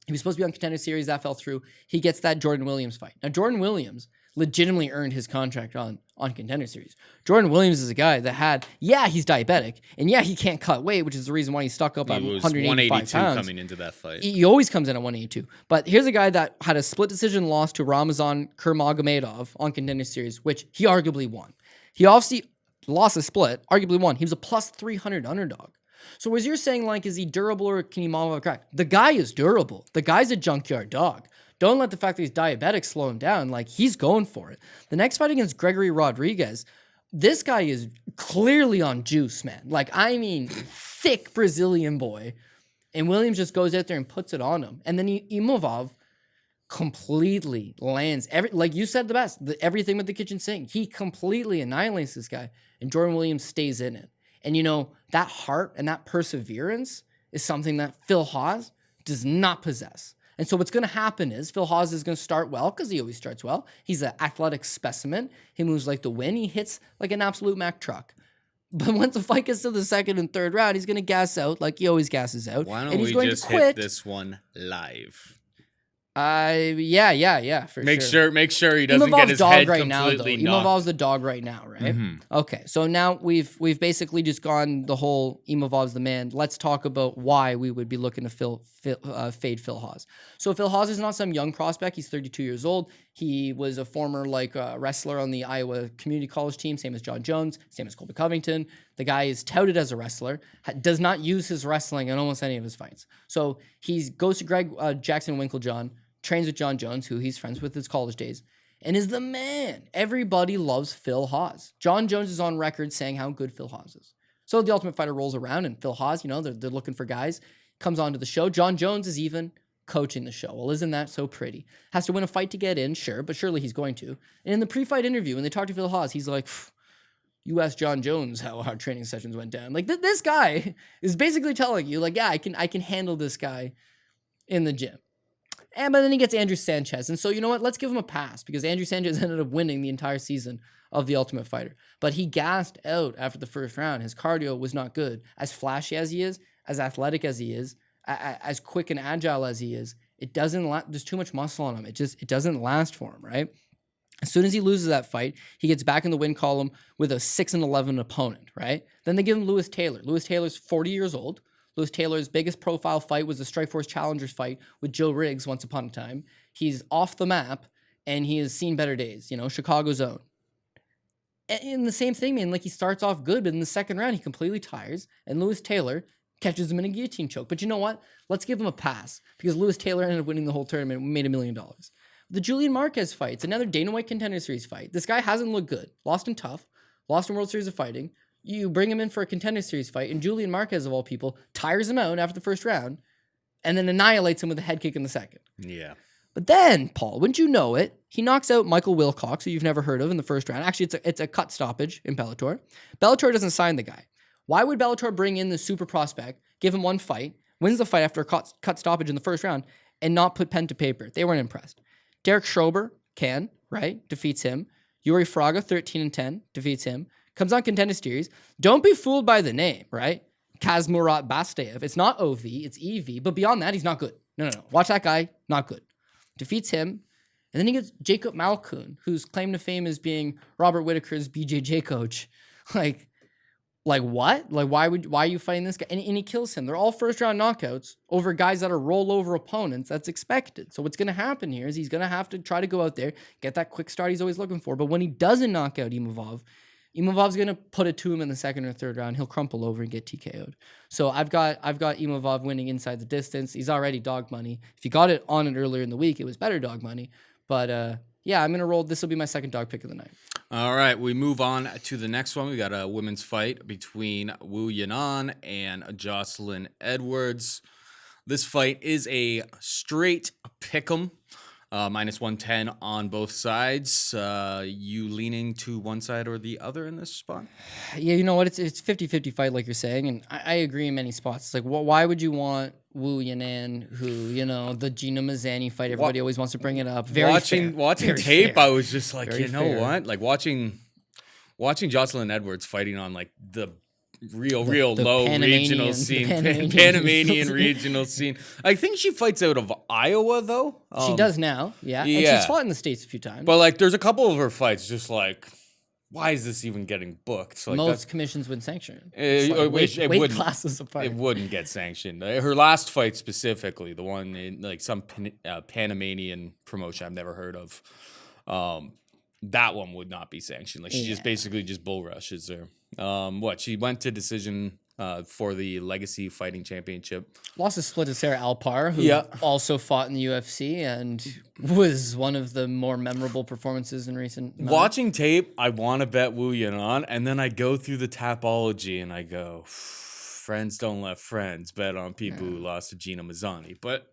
He was supposed to be on Contender Series. That fell through. He gets that Jordan Williams fight. Now, Jordan Williams legitimately earned his contract on Contender Series. Jordan Williams is a guy that he's diabetic, and he can't cut weight, which is the reason why he's stuck up at 185 pounds. Coming into that fight. He always comes in at 182. But here's a guy that had a split decision loss to Ramazan Kurmagomedov on Contender Series, which he arguably won. He obviously lost a split, arguably won. He was a plus 300 underdog. So as you're saying, like, is he durable or can he model a crack? The guy is durable. The guy's a junkyard dog. Don't let the fact that he's diabetic slow him down. Like, he's going for it. The next fight against Gregory Rodriguez, this guy is clearly on juice, man. Like, I mean, thick Brazilian boy. And Williams just goes out there and puts it on him. And then Imavov completely lands like you said the best, everything with the kitchen sink. He completely annihilates this guy, and Jordan Williams stays in it. And that heart and that perseverance is something that Phil Hawes does not possess. And so what's going to happen is Phil Hawes is going to start well because he always starts well. He's an athletic specimen. He moves like the wind. He hits like an absolute Mack truck. But once the fight gets to the second and third round, he's going to gas out like he always gasses out. Why don't and he's we going just to quit. Hit this one live? Yeah, for sure. Make sure he doesn't get his head completely knocked. Imavov's the dog right now, right? Okay, so now we've basically just gone the whole Imavov's the man. Let's talk about why we would be looking to fade Phil Hawes. So Phil Hawes is not some young prospect. He's 32 years old. He was a former wrestler on the Iowa Community College team, same as John Jones, same as Colby Covington. The guy is touted as a wrestler, does not use his wrestling in almost any of his fights. So he goes to Greg Jackson Winklejohn, trains with John Jones, who he's friends with his college days, and is the man. Everybody loves Phil Hawes. John Jones is on record saying how good Phil Hawes is. So the Ultimate Fighter rolls around, and Phil Hawes, they're looking for guys, comes onto the show. John Jones is even coaching the show. Well, isn't that so pretty? Has to win a fight to get in, sure, but surely he's going to. And in the pre-fight interview, when they talk to Phil Hawes, he's like, you asked John Jones how our training sessions went down. Like, this guy is basically telling you, like, yeah, I can handle this guy in the gym. But then he gets Andrew Sanchez. And so, you know what? Let's give him a pass, because Andrew Sanchez ended up winning the entire season of The Ultimate Fighter. But he gassed out after the first round. His cardio was not good. As flashy as he is, as athletic as he is, as quick and agile as he is, it doesn't there's too much muscle on him. It doesn't last for him, right? As soon as he loses that fight, he gets back in the win column with a 6-11 opponent, right? Then they give him Lewis Taylor. Lewis Taylor's 40 years old. Lewis Taylor's biggest profile fight was the Strikeforce Challengers fight with Joe Riggs once upon a time. He's off the map, and he has seen better days, Chicago's own. And the same thing, man, like he starts off good, but in the second round, he completely tires, and Lewis Taylor catches him in a guillotine choke. But you know what? Let's give him a pass, because Lewis Taylor ended up winning the whole tournament and made $1 million. The Julian Marquez fight, it's another Dana White Contender Series fight. This guy hasn't looked good. Lost in tough, lost in World Series of Fighting. You bring him in for a Contender Series fight, and Julian Marquez, of all people, tires him out after the first round and then annihilates him with a head kick in the second. Yeah. But then, Paul, wouldn't you know it, he knocks out Michael Wilcox, who you've never heard of, in the first round. Actually, it's a cut stoppage in Bellator. Bellator doesn't sign the guy. Why would Bellator bring in the super prospect, give him one fight, wins the fight after a cut stoppage in the first round, and not put pen to paper? They weren't impressed. Derek Schrober right? Defeats him. Yuri Fraga, 13-10, defeats him. Comes on Contender Series. Don't be fooled by the name, right? Kazmurat Bastayev. It's not OV, it's EV. But beyond that, he's not good. No. Watch that guy, not good. Defeats him. And then he gets Jacob Malkoun, whose claim to fame is being Robert Whittaker's BJJ coach. Like what? Like, why are you fighting this guy? And he kills him. They're all first round knockouts over guys that are rollover opponents. That's expected. So what's going to happen here is he's going to have to try to go out there, get that quick start he's always looking for. But when he doesn't knock out Imavov's going to put it to him in the second or third round. He'll crumple over and get TKO'd. So I've got Imavov winning inside the distance. He's already dog money. If you got it on it earlier in the week, it was better dog money. But yeah, I'm going to roll. This will be my second dog pick of the night. All right, we move on to the next one. We got a women's fight between Wu Yanan and Jocelyn Edwards. This fight is a straight pick'em. Minus 110 on both sides. You leaning to one side or the other in this spot? Yeah, you know what? It's 50-50 fight, like you're saying, and I agree in many spots. It's like, why would you want Wu Yanan, who, the Gina Mazzani fight, everybody always wants to bring it up. Watching Very tape, fair. I was just like, Very you know fair. what? Like watching Jocelyn Edwards fighting on like the real low regional scene, Panamanian regional scene. I think she fights out of Iowa though. She does now, yeah. And she's fought in the States a few times. But like, there's a couple of her fights just like, why is this even getting booked? Like, most commissions wouldn't sanction. Weight classes apart. It wouldn't get sanctioned. Her last fight specifically, the one in like some Panamanian promotion I've never heard of, that one would not be sanctioned. Like she just basically just bull rushes her. She went to decision for the Legacy Fighting Championship. Lost a split to Sarah Alpar, who also fought in the UFC and was one of the more memorable performances in recent months. Watching tape, I want to bet Wu Yanan, and then I go through the Tapology and I go, friends don't let friends bet on people who lost to Gina Mazzani. But,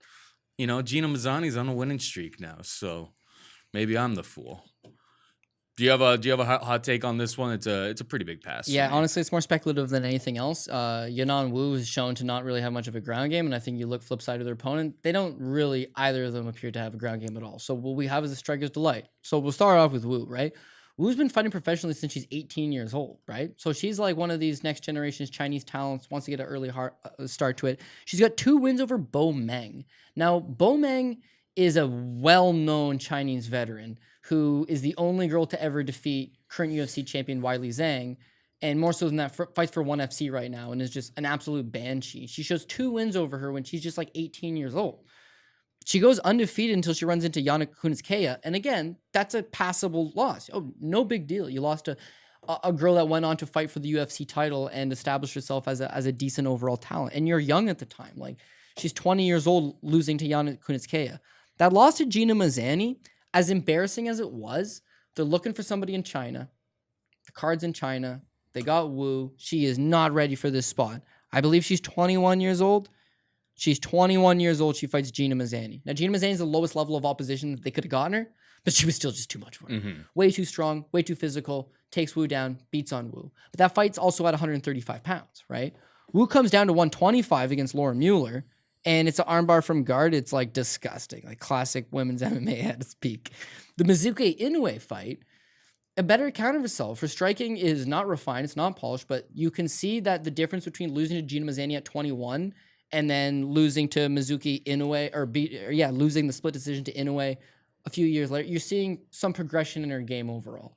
Gina Mazzani's on a winning streak now, so maybe I'm the fool. Do you have a hot take on this one? It's a pretty big pass. Yeah, honestly, it's more speculative than anything else. Yanan Wu is shown to not really have much of a ground game, and I think you look flip side of their opponent, they don't really, either of them appear to have a ground game at all. So what we have is a striker's delight. So we'll start off with Wu, right? Wu's been fighting professionally since she's 18 years old, right? So she's like one of these next generation's Chinese talents, wants to get an early start to it. She's got 2 wins over Bo Meng. Now, Bo Meng is a well-known Chinese veteran who is the only girl to ever defeat current UFC champion Weili Zhang, and more so than that, fights for ONE FC right now and is just an absolute banshee. She shows 2 wins over her when she's just like 18 years old. She goes undefeated until she runs into Yana Kunitskaya, and again, that's a passable loss. Oh, no big deal. You lost to a girl that went on to fight for the UFC title and establish herself as a decent overall talent, and you're young at the time. Like, she's 20 years old losing to Yana Kunitskaya. That loss to Gina Mazany, as embarrassing as it was, they're looking for somebody in China. The card's in China. They got Wu. She is not ready for this spot. I believe she's 21 years old. She's 21 years old. She fights Gina Mazany. Now, Gina Mazany is the lowest level of opposition that they could have gotten her, but she was still just too much for her. Mm-hmm. Way too strong, way too physical, takes Wu down, beats on Wu. But that fight's also at 135 pounds, right? Wu comes down to 125 against Lauren Mueller, and it's an armbar from guard. It's like disgusting, like classic women's MMA at its peak. The Mizuki Inoue fight, a better account of herself. Her striking is not refined, it's not polished, but you can see that the difference between losing to Gina Mazany at 21 and then losing to Mizuki Inoue, losing the split decision to Inoue a few years later, you're seeing some progression in her game overall.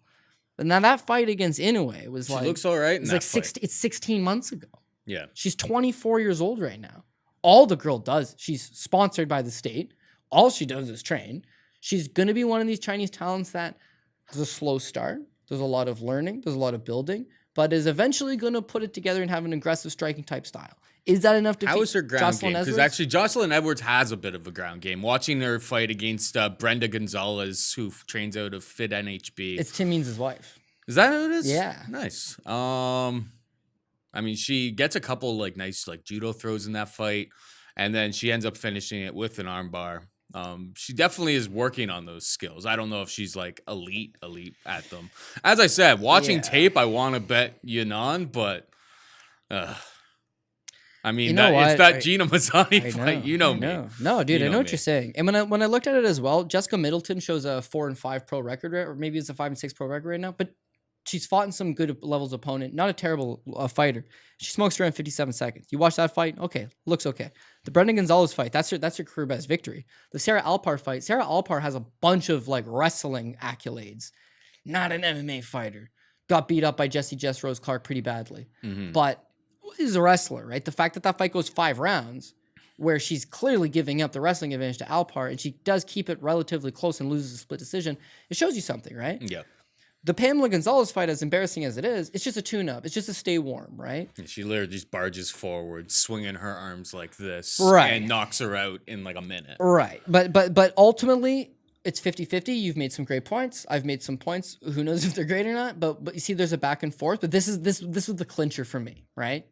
But now that fight against Inoue was She looks all right in that fight. It's 16 months ago. Yeah. She's 24 years old right now. All the girl does, she's sponsored by the state. All she does is train. She's going to be one of these Chinese talents that has a slow start. There's a lot of learning. There's a lot of building. But is eventually going to put it together and have an aggressive striking type style. Is that enough to How is her ground Jocelyn game? Because actually, Jocelyn Edwards has a bit of a ground game. Watching her fight against Brenda Gonzalez, who trains out of Fit NHB. It's Tim Means' wife. Is that who it is? Yeah. Nice. I mean, she gets a couple like nice like judo throws in that fight, and then she ends up finishing it with an armbar. She definitely is working on those skills. I don't know if she's like elite at them. As I said, watching tape, I want to bet Yanan, but I mean, it's that Gina Mazany fight. You know me. No, dude, I know what you're saying. And when I looked at it as well, Jessica Middleton shows a 4-5 pro record, or maybe it's a 5-6 pro record right now, but she's fought in some good levels opponent. Not a terrible fighter. She smokes around 57 seconds. You watch that fight, okay, looks okay. The Brendan Gonzalez fight, that's her career best victory. The Sarah Alpar fight, Sarah Alpar has a bunch of like wrestling accolades. Not an MMA fighter. Got beat up by Jess Rose Clark pretty badly, but is a wrestler, right? The fact that fight goes 5 rounds, where she's clearly giving up the wrestling advantage to Alpar, and she does keep it relatively close and loses a split decision, it shows you something, right? Yeah. The Pamela Gonzalez fight, as embarrassing as it is, it's just a tune-up. It's just a stay warm, right? And she literally just barges forward, swinging her arms like this, right, and knocks her out in like a minute. Right. But ultimately, it's 50-50. You've made some great points. I've made some points. Who knows if they're great or not? But you see, there's a back and forth. But this was the clincher for me, right?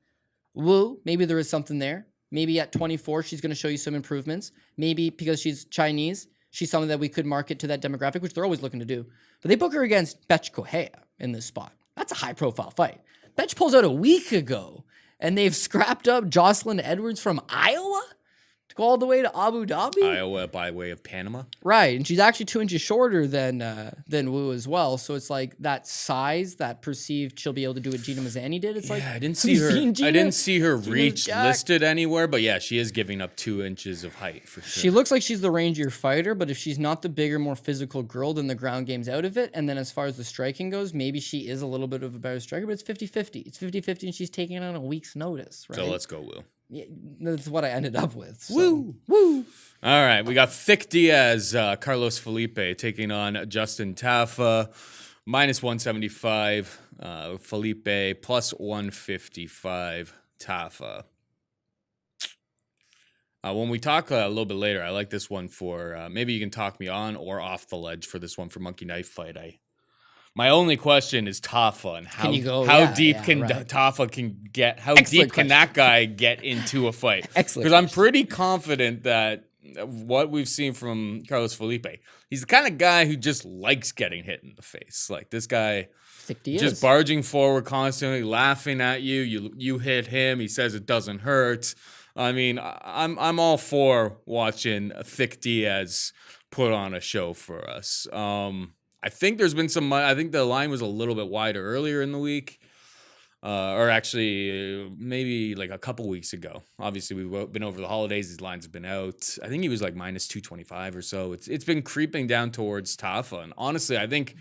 Wu, maybe there is something there. Maybe at 24, she's going to show you some improvements. Maybe because she's Chinese, she's something that we could market to that demographic, which they're always looking to do. But they book her against Betch Kohea in this spot. That's a high-profile fight. Betch pulls out a week ago, and they've scrapped up Jocelyn Edwards from Iowa to go all the way to Abu Dhabi. Iowa by way of Panama. Right, and she's actually 2 inches shorter than Wu as well. So it's like that size, that perceived she'll be able to do what Gina Mazany did. It's like I didn't see her reach listed anywhere, but yeah, she is giving up 2 inches of height for sure. She looks like she's the rangier fighter, but if she's not the bigger, more physical girl, then the ground game's out of it. And then as far as the striking goes, maybe she is a little bit of a better striker, but it's 50-50. It's 50-50, and she's taking it on a week's notice, right? So let's go, Wu. Yeah, that's what I ended up with. So. Woo! All right, we got Thick Diaz, Carlos Felipe taking on Justin Tafa, minus 175. Felipe plus 155. Tafa. When we talk a little bit later, I like this one for maybe you can talk me on or off the ledge for this one for Monkey Knife Fight. My only question is Tafa and how deep can Tafa can get? How deep can that guy get into a fight? Excellent. Because I'm pretty confident that what we've seen from Carlos Felipe, he's the kind of guy who just likes getting hit in the face. Like this guy, just barging forward constantly, laughing at you. You hit him. He says it doesn't hurt. I mean, I'm all for watching Thick Diaz put on a show for us. I think there's been I think the line was a little bit wider earlier in the week. or actually maybe like a couple weeks ago. Obviously, we've been over the holidays. These lines have been out. I think he was like minus 225 or so. It's been creeping down towards Tafa. And honestly, I think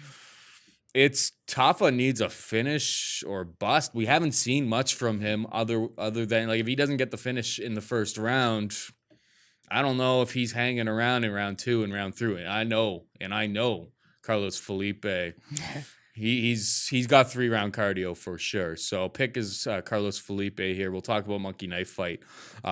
it's Tafa needs a finish or bust. We haven't seen much from him other than like if he doesn't get the finish in the first round, I don't know if he's hanging around in round 2 and round 3. I know Carlos Felipe. He's got 3-round cardio for sure. So pick is Carlos Felipe here. We'll talk about Monkey Knife Fight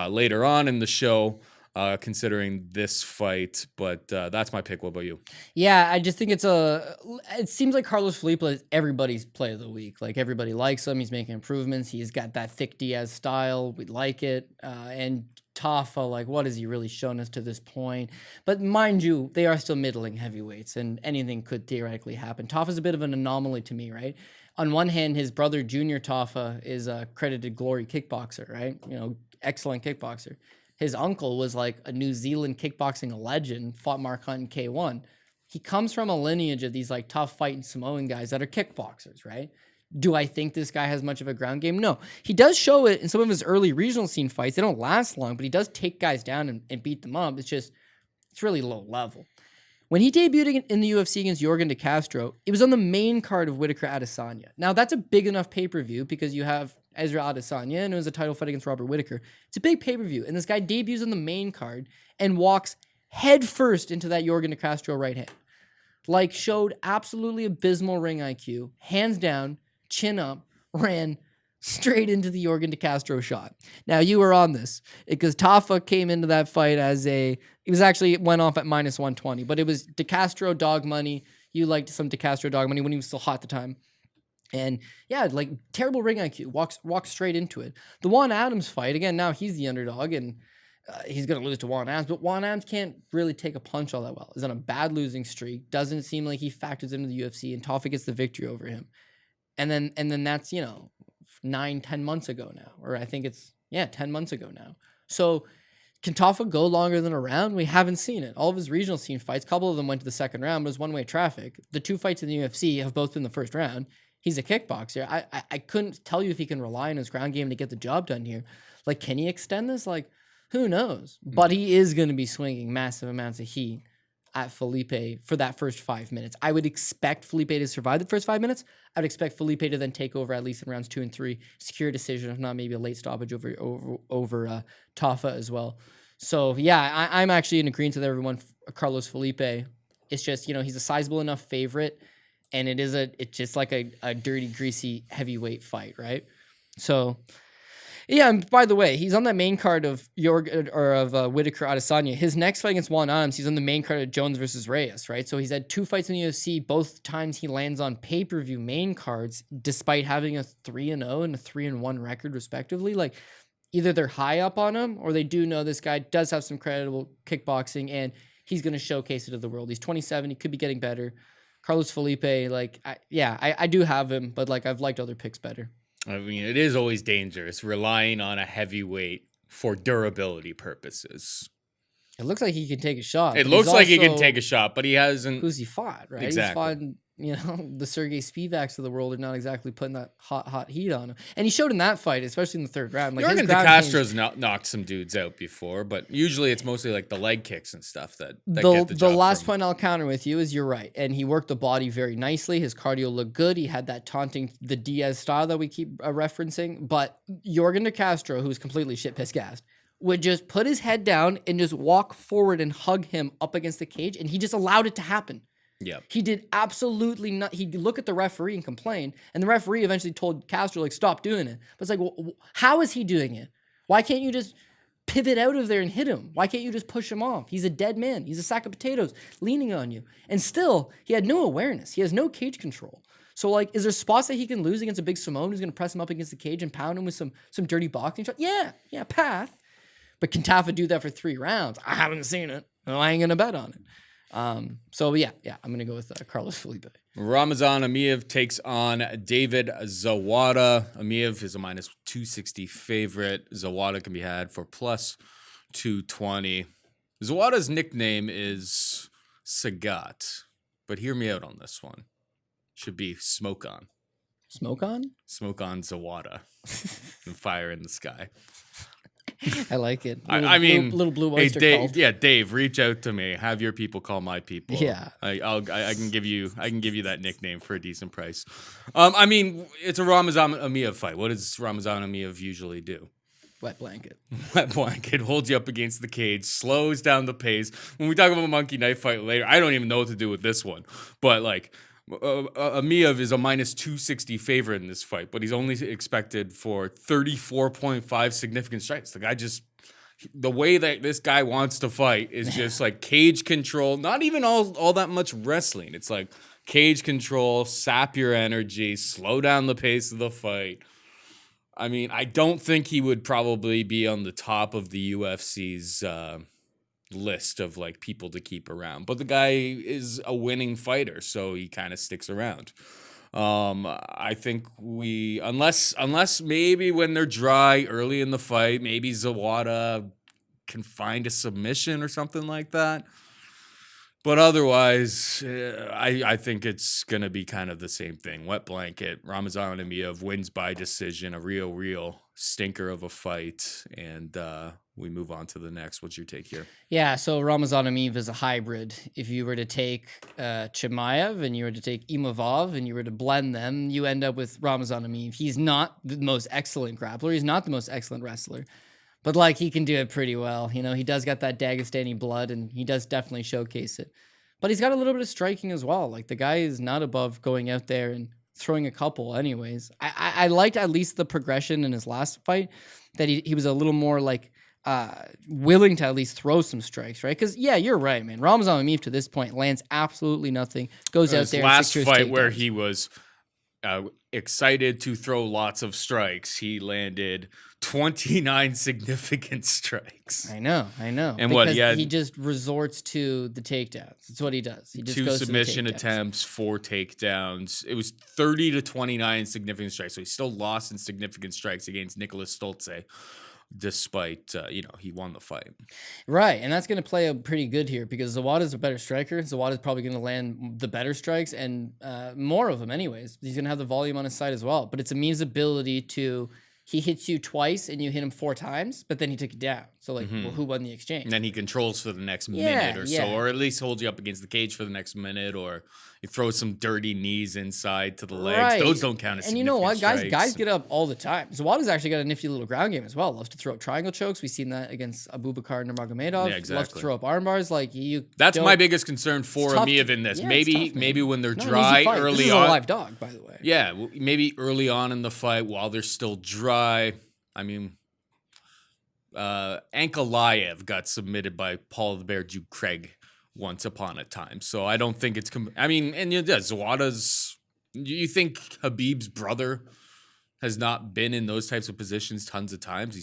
later on in the show, considering this fight. But that's my pick. What about you? Yeah, I just think it seems like Carlos Felipe is everybody's play of the week. Like everybody likes him. He's making improvements. He's got that thick Diaz style. We like it. And Tafa, like, what has he really shown us to this point? But mind you, they are still middling heavyweights, and anything could theoretically happen. Tafa's a bit of an anomaly to me, right? On one hand, his brother, Junior Tafa, is a credited glory kickboxer, right? Excellent kickboxer. His uncle was like a New Zealand kickboxing legend, fought Mark Hunt in K1. He comes from a lineage of these like tough fighting Samoan guys that are kickboxers, right? Do I think this guy has much of a ground game? No. He does show it in some of his early regional scene fights. They don't last long, but he does take guys down and beat them up. It's really low level. When he debuted in the UFC against Yorgan De Castro, it was on the main card of Whitaker Adesanya. Now, that's a big enough pay-per-view because you have Ezra Adesanya, and it was a title fight against Robert Whitaker. It's a big pay-per-view, and this guy debuts on the main card and walks head first into that Yorgan De Castro right hand. Like, showed absolutely abysmal ring IQ, hands down, chin up, ran straight into the Yorgan De Castro shot. Now, you were on this because Tafa came into that fight it went off at minus 120, but it was De Castro dog money. You liked some De Castro dog money when he was still hot at the time. And yeah, like terrible ring IQ, walks straight into it. The Juan Adams fight, again, now he's the underdog and he's going to lose to Juan Adams, but Juan Adams can't really take a punch all that well. He's on a bad losing streak. Doesn't seem like he factors into the UFC, and Tafa gets the victory over him. And then that's, 9-10 months ago now, or I think it's 10 months ago now. So can Tafa go longer than a round? We haven't seen it. All of his regional scene fights, a couple of them went to the second round, but it was one-way traffic. The 2 fights in the UFC have both been the first round. He's a kickboxer. I couldn't tell you if he can rely on his ground game to get the job done here. Like, can he extend this? Like, who knows? But he is going to be swinging massive amounts of heat at Felipe for that first 5 minutes. I would expect Felipe to survive the first 5 minutes. I would expect Felipe to then take over at least in rounds 2 and 3, secure a decision, if not maybe a late stoppage over Tafa as well. So yeah, I'm actually in agreement with everyone. Carlos Felipe. It's just, he's a sizable enough favorite, and it's just like a dirty, greasy heavyweight fight, right? So yeah, and by the way, he's on that main card of Whitaker Adesanya. His next fight against Juan Adams, he's on the main card of Jones versus Reyes, right? So he's had 2 fights in the UFC. Both times he lands on pay-per-view main cards, despite having a 3-0 and a 3-1 record, respectively. Like, either they're high up on him, or they do know this guy does have some credible kickboxing, and he's going to showcase it to the world. He's 27. He could be getting better. Carlos Felipe, I do have him, but I've liked other picks better. I mean, it is always dangerous relying on a heavyweight for durability purposes. It looks like he can take a shot. It looks like he can take a shot, but he hasn't. Who's he fought, right? Exactly. He's fought, the Sergey Spivaks of the world are not exactly putting that hot heat on him. And he showed in that fight, especially in the third round. Yorgan De Castro's knocked some dudes out before, but usually it's mostly like the leg kicks and stuff that get the job last point I'll counter with you is you're right. And he worked the body very nicely. His cardio looked good. He had that taunting, the Diaz style that we keep referencing. But Yorgan De Castro, who's completely shit-pissed gassed, would just put his head down and just walk forward and hug him up against the cage, and he just allowed it to happen. Yeah, he did absolutely not. He'd look at the referee and complain, and the referee eventually told Castro, stop doing it. But it's like, well, how is he doing it? Why can't you just pivot out of there and hit him? Why can't you just push him off? He's a dead man. He's a sack of potatoes leaning on you. And still, he had no awareness. He has no cage control. So, is there spots that he can lose against a big Samoan who's going to press him up against the cage and pound him with some dirty boxing shot? Yeah, path. But can Tafa do that for 3 rounds? I haven't seen it. No, I ain't going to bet on it. I'm going to go with Carlos Felipe. Ramazan Emeev takes on David Zawada. Emeev is a minus 260 favorite. Zawada can be had for plus 220. Zawada's nickname is Sagat, but hear me out on this one. Should be Smoke On. Smoke on? Smoke on Zawada. And fire in the sky. I like it. I mean, little blue hey, oyster Dave, cult. Dave, reach out to me. Have your people call my people. Yeah. I can give you that nickname for a decent price. I mean, it's a Ramazan Emeev fight. What does Ramazan Emeev usually do? Wet blanket. Wet blanket holds you up against the cage, slows down the pace. When we talk about a monkey knife fight later, I don't even know what to do with this one. But like, Emeev is a minus 260 favorite in this fight, but he's only expected for 34.5 significant strikes. The guy just, the way that this guy wants to fight is just like cage control, not even all that much wrestling. It's like cage control, sap your energy, slow down the pace of the fight. I mean, I don't think he would probably be on the top of the UFC's list of like people to keep around, but the guy is a winning fighter, so he kind of sticks around. I think unless maybe when they're dry early in the fight, maybe Zawada can find a submission or something like that. But otherwise, I think it's going to be kind of the same thing. Wet blanket, Ramazan Emeev wins by decision, a real stinker of a fight, and we move on to the next. What's your take here? Yeah, so Ramazan Emeev is a hybrid. If you were to take Chimaev and you were to take Imavov and you were to blend them, you end up with Ramazan Emeev. He's not the most excellent grappler. He's not the most excellent wrestler. But, like, he can do it pretty well. You know, he does got that Dagestani blood, and he does definitely showcase it. But he's got a little bit of striking as well. Like, the guy is not above going out there and throwing a couple anyways. I liked at least the progression in his last fight, that he was a little more, like, willing to at least throw some strikes, right? Because, yeah, you're right, man. Ramazan Emeev to this point lands absolutely nothing, goes out there last and fight where he was excited to throw lots of strikes, he landed 29 significant strikes. I know. And because what he just resorts to the takedowns. That's what he does. He just 2 goes submission to the takedowns. attempts, 4 takedowns. It was 30 to 29 significant strikes. So he still lost in significant strikes against Nicholas Stolze, despite he won the fight. Right, and that's going to play out pretty good here because Zawada's a better striker. Zawada's probably going to land the better strikes and more of them anyways. He's going to have the volume on his side as well. But it's Emeev's ability to, he hits you twice and you hit him 4 times, but then he took it down. So, like, well, who won the exchange? And then he controls for the next minute or so, or at least holds you up against the cage for the next minute, or he throws some dirty knees inside to the legs. Right. Those don't count as significant. And you know what? Strikes. Guys get up all the time. Zawada's actually got a nifty little ground game as well. Loves to throw up triangle chokes. We've seen that against Abubakar Nurmagomedov. Yeah, exactly. Loves to throw up arm bars. Like, that's my biggest concern for Emeev in this. Yeah, maybe when they're Not an dry easy fight. early this is on. a live dog, by the way. Yeah, maybe early on in the fight while they're still dry. I mean, Ankalaev got submitted by Paul the Bear Duke Craig once upon a time. So I don't think it's... Zawada's... You think Khabib's brother has not been in those types of positions tons of times?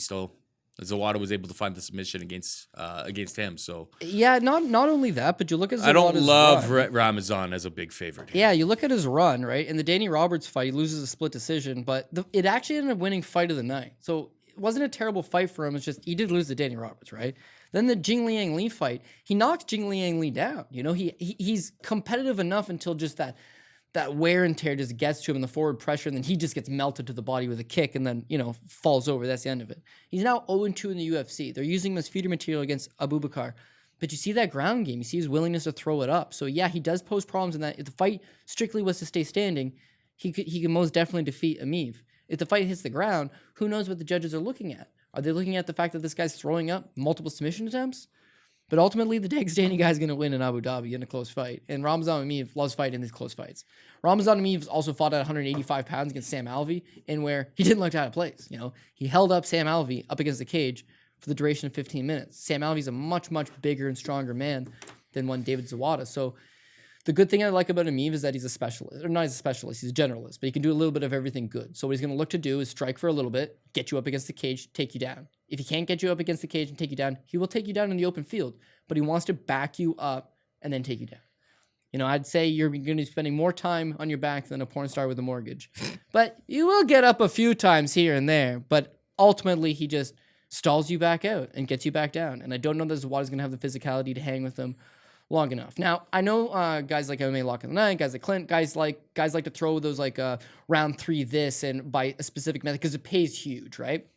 Zawada was able to find the submission against him. So yeah, not only that, but you look at Zawada's I don't love run. Ramazan as a big favorite here. Yeah, you look at his run, right? In the Danny Roberts fight, he loses a split decision, but it actually ended up winning fight of the night. So it wasn't a terrible fight for him. It's just he did lose to Danny Roberts, right? Then the Jing Liang Li fight, he knocked Jing Liang Li down. You know, he's competitive enough until just that wear and tear just gets to him in the forward pressure, and then he just gets melted to the body with a kick and then, falls over. That's the end of it. He's now 0-2 in the UFC. They're using him as feeder material against Abubakar. But you see that ground game. You see his willingness to throw it up. So, yeah, he does pose problems in that. If the fight strictly was to stay standing, he could most definitely defeat Emeev. If the fight hits the ground, who knows what the judges are looking at? Are they looking at the fact that this guy's throwing up multiple submission attempts? But ultimately, the Dagestani guy's going to win in Abu Dhabi in a close fight. And Ramazan Emeev loves fighting in these close fights. Ramazan Emeev also fought at 185 pounds against Sam Alvey, in where he didn't look out of place. He held up Sam Alvey up against the cage for the duration of 15 minutes. Sam Alvey's a much, much bigger and stronger man than one David Zawada. So the good thing I like about Emeev is that he's a specialist. Or not he's a specialist, he's a generalist. But he can do a little bit of everything good. So what he's going to look to do is strike for a little bit, get you up against the cage, take you down. If he can't get you up against the cage and take you down, he will take you down in the open field. But he wants to back you up and then take you down. I'd say you're going to be spending more time on your back than a porn star with a mortgage. But you will get up a few times here and there. But ultimately, he just stalls you back out and gets you back down. And I don't know that Zawada's going to have the physicality to hang with him long enough. Now, I know guys like MMA Lock in the Night, guys like Clint, guys like to throw those like round 3 this and by a specific method because it pays huge, right?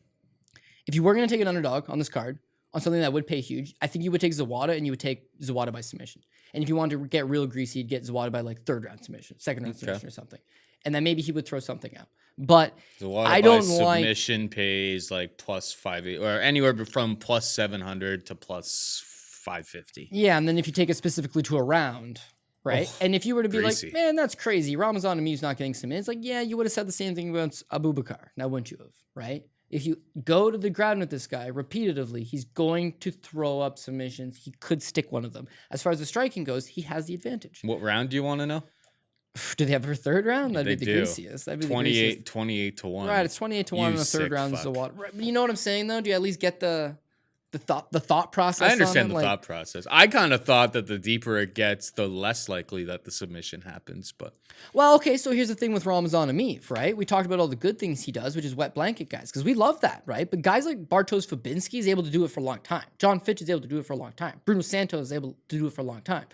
If you were going to take an underdog on this card, on something that would pay huge, I think you would take Zawada and you would take Zawada by submission. And if you wanted to get real greasy, you'd get Zawada by like 3rd round submission, 2nd round submission or something. And then maybe he would throw something out. But Zawada I don't by submission pays like plus 5 or anywhere from plus 700 to plus 550. Yeah, and then if you take it specifically to a round, right? And if you were to be greasy. like, man, that's crazy. Ramazan Emeev's not getting submitted. It's like, yeah, you would have said the same thing about Abubakar. Now, wouldn't you have, right? If you go to the ground with this guy repeatedly, he's going to throw up submissions. He could stick one of them. As far as the striking goes, he has the advantage. What round do you want to know? Do they have a 3rd round? That'd be the greasiest. That'd be 28 to 1. Right, it's 28 to 1 in the 3rd round. Right, but you know what I'm saying, though? Do you at least get the thought process? I understand the thought process. I kind of thought that the deeper it gets, the less likely that the submission happens. But well, okay. So here's the thing with Ramazan Emeev, right? We talked about all the good things he does, which is wet blanket guys, because we love that, right? But guys like Bartosz Fabinski is able to do it for a long time. John Fitch is able to do it for a long time. Bruno Santos is able to do it for a long time.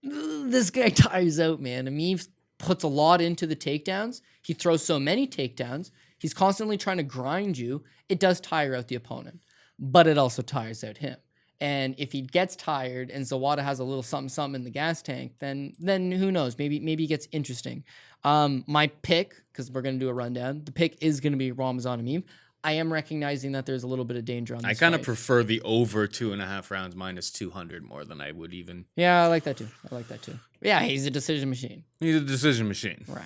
This guy tires out, man. Emeev puts a lot into the takedowns. He throws so many takedowns. He's constantly trying to grind you. It does tire out the opponent, but it also tires out him. And if he gets tired and Zawada has a little something in the gas tank, then who knows? Maybe it gets interesting. My pick, because we're going to do a rundown, the pick is going to be Ramazan Emeev. I am recognizing that there's a little bit of danger on this I kind of fight. prefer the over 2.5 rounds minus 200 more than I would even. Yeah, I like that too. Yeah, he's a decision machine. He's a decision machine. Right.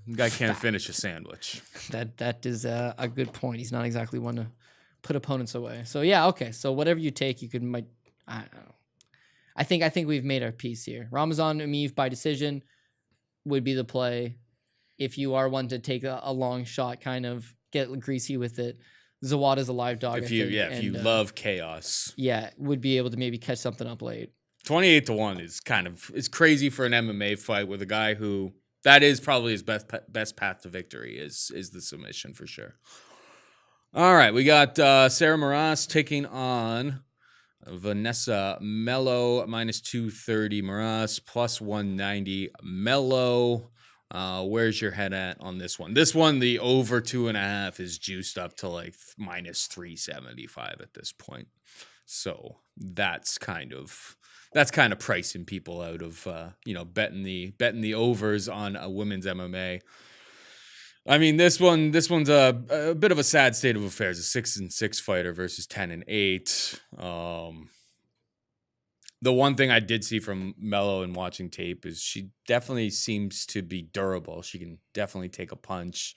The guy can't finish a sandwich. That is a good point. He's not exactly one to put opponents away. So yeah, okay. So whatever you take, I don't know. I think we've made our piece here. Ramazan Emeev by decision would be the play. If you are one to take a long shot, kind of get greasy with it, Zawada's a live dog. If you love chaos, would be able to maybe catch something up late. 28 to 1 is it's crazy for an MMA fight with a guy who that is probably his best path to victory is the submission for sure. All right, we got Sarah Moras taking on Vanessa Melo minus 230. Moras plus 190. Melo. Where's your head at on this one? This one, the over 2.5 is juiced up to like minus 375 at this point. So that's kind of pricing people out of betting the overs on a women's MMA. I mean, this one's a bit of a sad state of affairs. A 6-6 fighter versus 10-8. The one thing I did see from Melo in watching tape is she definitely seems to be durable. She can definitely take a punch.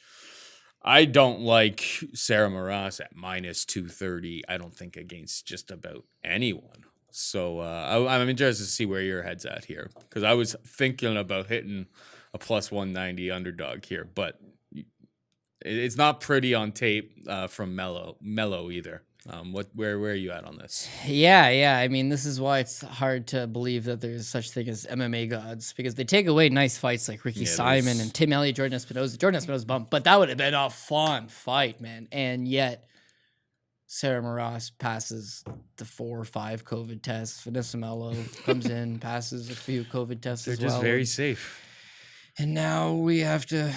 I don't like Sarah Moras at minus 230. I don't think against just about anyone. So I'm interested to see where your head's at here, because I was thinking about hitting a plus 190 underdog here, but it's not pretty on tape from Melo either. Where are you at on this? Yeah. I mean, this is why it's hard to believe that there's such thing as MMA gods, because they take away nice fights like Ricky Simon and Tim Elliott, Jordan Espinosa bumped, but that would have been a fun fight, man. And yet, Sarah Moras passes the 4 or 5 COVID tests. Vanessa Melo comes in, passes a few COVID tests as well. They're just very safe. And now we have to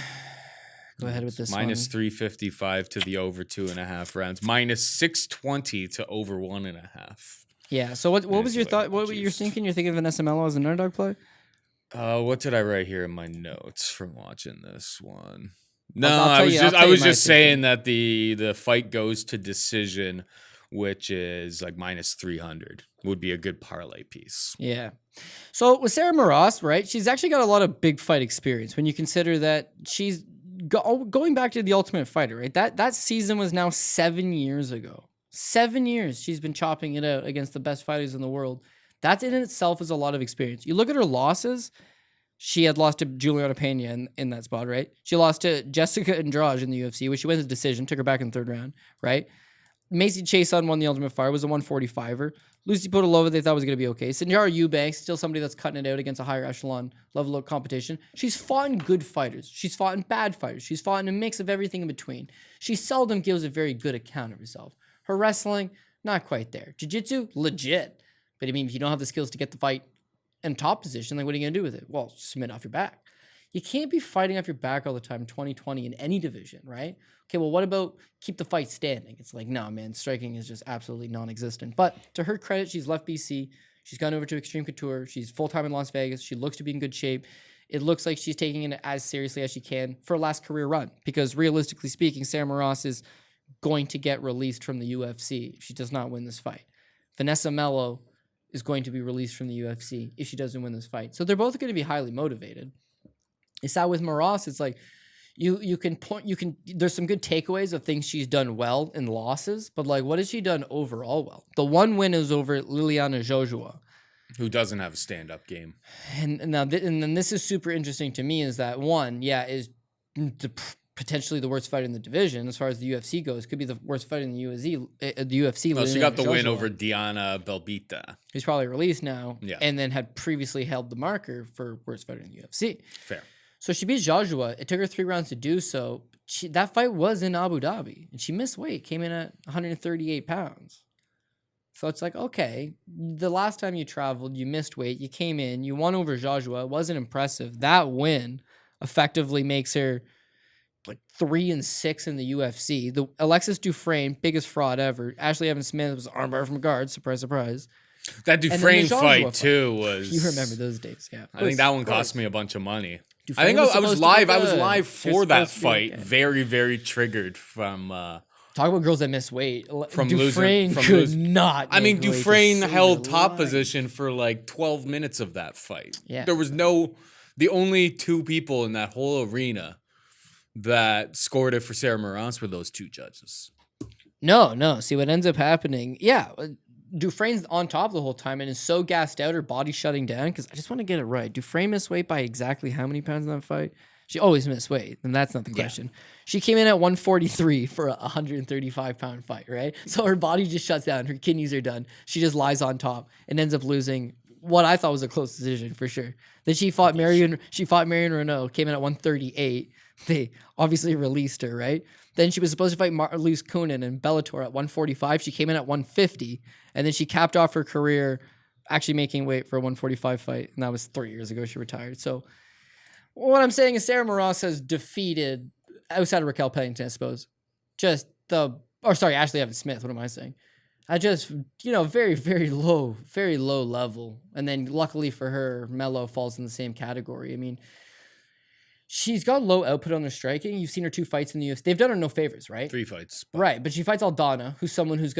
go ahead with this minus one. 355 to the over 2.5 rounds. Minus 620 to over 1.5. Yeah. So what was your thought? What were you thinking? You're thinking Vanessa Melo as an underdog play? What did I write here in my notes from watching this one? No, I'll I was just saying that the fight goes to decision, which is like minus 300 would be a good parlay piece. Yeah. So with Sarah Moras, right? She's actually got a lot of big fight experience when you consider that she's going back to the Ultimate Fighter, right? That season was now 7 years ago. 7 years she's been chopping it out against the best fighters in the world. That in itself is a lot of experience. You look at her losses. She had lost to Juliana Pena in that spot, right? She lost to Jessica Andrade in the UFC, which she went to decision, took her back in the 3rd round, right? Macy Chiasson won the Ultimate Fighter, was a 145er. Lucy Podolova, they thought was going to be okay. Sinjara Eubanks, still somebody that's cutting it out against a higher echelon level of competition. She's fought in good fighters. She's fought in bad fighters. She's fought in a mix of everything in between. She seldom gives a very good account of herself. Her wrestling, not quite there. Jiu-jitsu, legit. But I mean, if you don't have the skills to get the fight in top position, like what are you gonna do with it? Well, submit off your back. You can't be fighting off your back all the time in 2020 in any division, right? Okay, well, what about keep the fight standing? It's like, no, man, striking is just absolutely non-existent. But to her credit, she's left BC. She's gone over to Extreme Couture. She's full-time in Las Vegas. She looks to be in good shape. It looks like she's taking it as seriously as she can for her last career run. Because realistically speaking, Sarah Moras is going to get released from the UFC if she does not win this fight. Vanessa Melo is going to be released from the UFC if she doesn't win this fight. So they're both going to be highly motivated. It's that with Moras, it's like you can there's some good takeaways of things she's done well in losses, but like what has she done overall well? The one win is over Liliana Joshua, who doesn't have a stand-up game. And then this is super interesting to me is that one, is potentially the worst fight in the division as far as the UFC goes. Could be the worst fight in the UFC. Well, she got the win over Diana Belbita, who's probably released now, yeah, and then had previously held the marker for worst fighter in the UFC. Fair. So she beat Joshua. It took her 3 rounds to do so. That fight was in Abu Dhabi, and she missed weight, came in at 138 pounds. So it's like, okay, the last time you traveled, you missed weight, you came in, you won over Joshua. It wasn't impressive. That win effectively makes her like 3-6 in the UFC. The Alexis Dufresne, biggest fraud ever. Ashley Evans-Smith was armbar from guard. Surprise, surprise. That Dufresne fight too was. You remember those days, yeah. I think that one cost me a bunch of money. Dufresne I think I was live. I was good. live for that fight. Very, very triggered from. Talk about girls that miss weight. From Dufresne losing, could not. I mean, Dufresne held top life. position for like 12 minutes of that fight. Yeah. There was the only 2 people in that whole arena that scored it for Sarah Moras were those 2 judges. No. See what ends up happening. Yeah. Dufresne's on top the whole time and is so gassed out, her body shutting down. Because I just want to get it right. Dufresne missed weight by exactly how many pounds in that fight? She always missed weight, and that's not the question. Yeah. She came in at 143 for a 135-pound fight, right? So her body just shuts down. Her kidneys are done. She just lies on top and ends up losing what I thought was a close decision for sure. Then she fought Marion Renault, came in at 138. They obviously released her, right? Then she was supposed to fight Marlies Kunin in Bellator at 145. She came in at 150, and then she capped off her career actually making weight for a 145 fight, and that was 3 years ago she retired. So what I'm saying is Sarah Moras has defeated, outside of Raquel Pennington, I suppose, Ashley Evans-Smith. What am I saying? I just, very, very low level. And then luckily for her, Melo falls in the same category. I mean, she's got low output on her striking. You've seen her 2 fights in the UFC. They've done her no favors, right? 3 fights. Right, but she fights Aldana, who's someone who's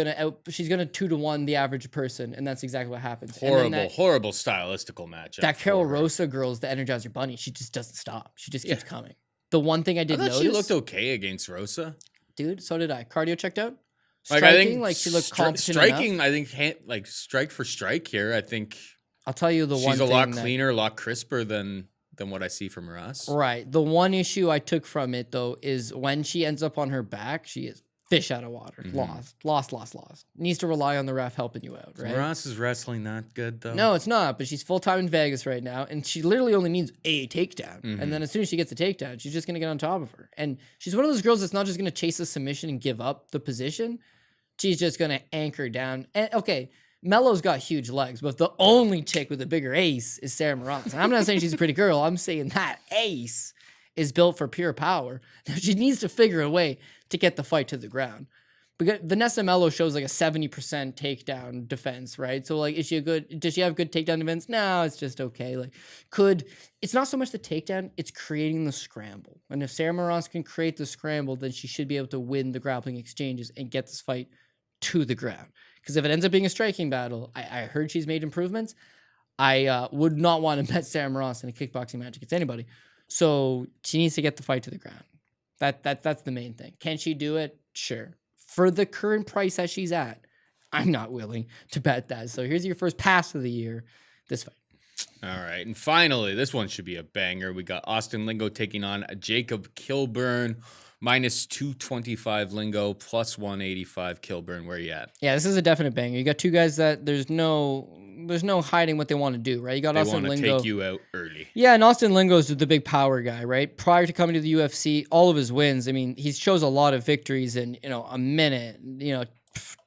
she's going to 2-1 the average person, and that's exactly what happens. Horrible stylistical matchup. That Carol Rosa girl is the Energizer Bunny. She just doesn't stop. She just keeps coming. The one thing I did notice... she looked okay against Rosa. Dude, so did I. Cardio checked out? Striking, she looked competent striking, enough. I think, strike for strike here, I think... I'll tell you she's a lot cleaner, a lot crisper than what I see from Moras. Right. The one issue I took from it, though, is when she ends up on her back, she is fish out of water. Mm-hmm. Lost. Needs to rely on the ref helping you out, right? Moras is wrestling not good, though. No, it's not, but she's full-time in Vegas right now, and she literally only needs a takedown. Mm-hmm. And then as soon as she gets a takedown, she's just going to get on top of her. And she's one of those girls that's not just going to chase a submission and give up the position. She's just going to anchor down. And, okay, Melo's got huge legs, but the only chick with a bigger ace is Sarah Moras. And I'm not saying she's a pretty girl. I'm saying that ace is built for pure power. She needs to figure a way to get the fight to the ground. Because Vanessa Melo shows like a 70% takedown defense, right? So like, does she have good takedown defense? No, it's just okay. It's not so much the takedown, it's creating the scramble. And if Sarah Moras can create the scramble, then she should be able to win the grappling exchanges and get this fight to the ground. Because if it ends up being a striking battle, I heard she's made improvements. I would not want to bet Sarah Moras in a kickboxing match against anybody. So she needs to get the fight to the ground. That's the main thing. Can she do it? Sure. For the current price that she's at, I'm not willing to bet that. So here's your first pass of the year, this fight. All right. And finally, this one should be a banger. We got Austin Lingo taking on Jacob Kilburn. Minus 225 Lingo, plus 185 Kilburn. Where you at? Yeah, this is a definite banger. You got 2 guys that there's no hiding what they want to do, right? You got Austin Lingo. They want to take you out early. Yeah, and Austin Lingo is the big power guy, right? Prior to coming to the UFC, all of his wins, I mean, he shows a lot of victories in, a minute,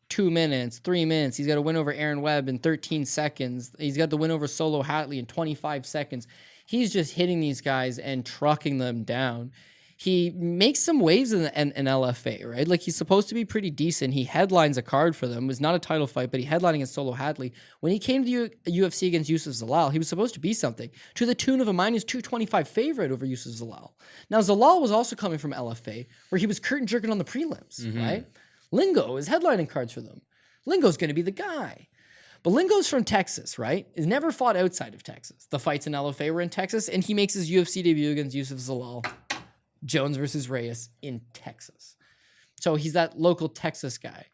2 minutes, 3 minutes. He's got a win over Aaron Webb in 13 seconds. He's got the win over Solo Hatley in 25 seconds. He's just hitting these guys and trucking them down. He makes some waves in LFA, right? Like, he's supposed to be pretty decent. He headlines a card for them. It was not a title fight, but he headlined against Solo Hadley. When he came to the UFC against Yusuf Zalal, he was supposed to be something, to the tune of a -225 favorite over Yusuf Zalal. Now, Zalal was also coming from LFA, where he was curtain jerking on the prelims, right? Lingo is headlining cards for them. Lingo's going to be the guy. But Lingo's from Texas, right? He's never fought outside of Texas. The fights in LFA were in Texas, and he makes his UFC debut against Yusuf Zalal. Jones versus Reyes in Texas. So he's that local Texas guy.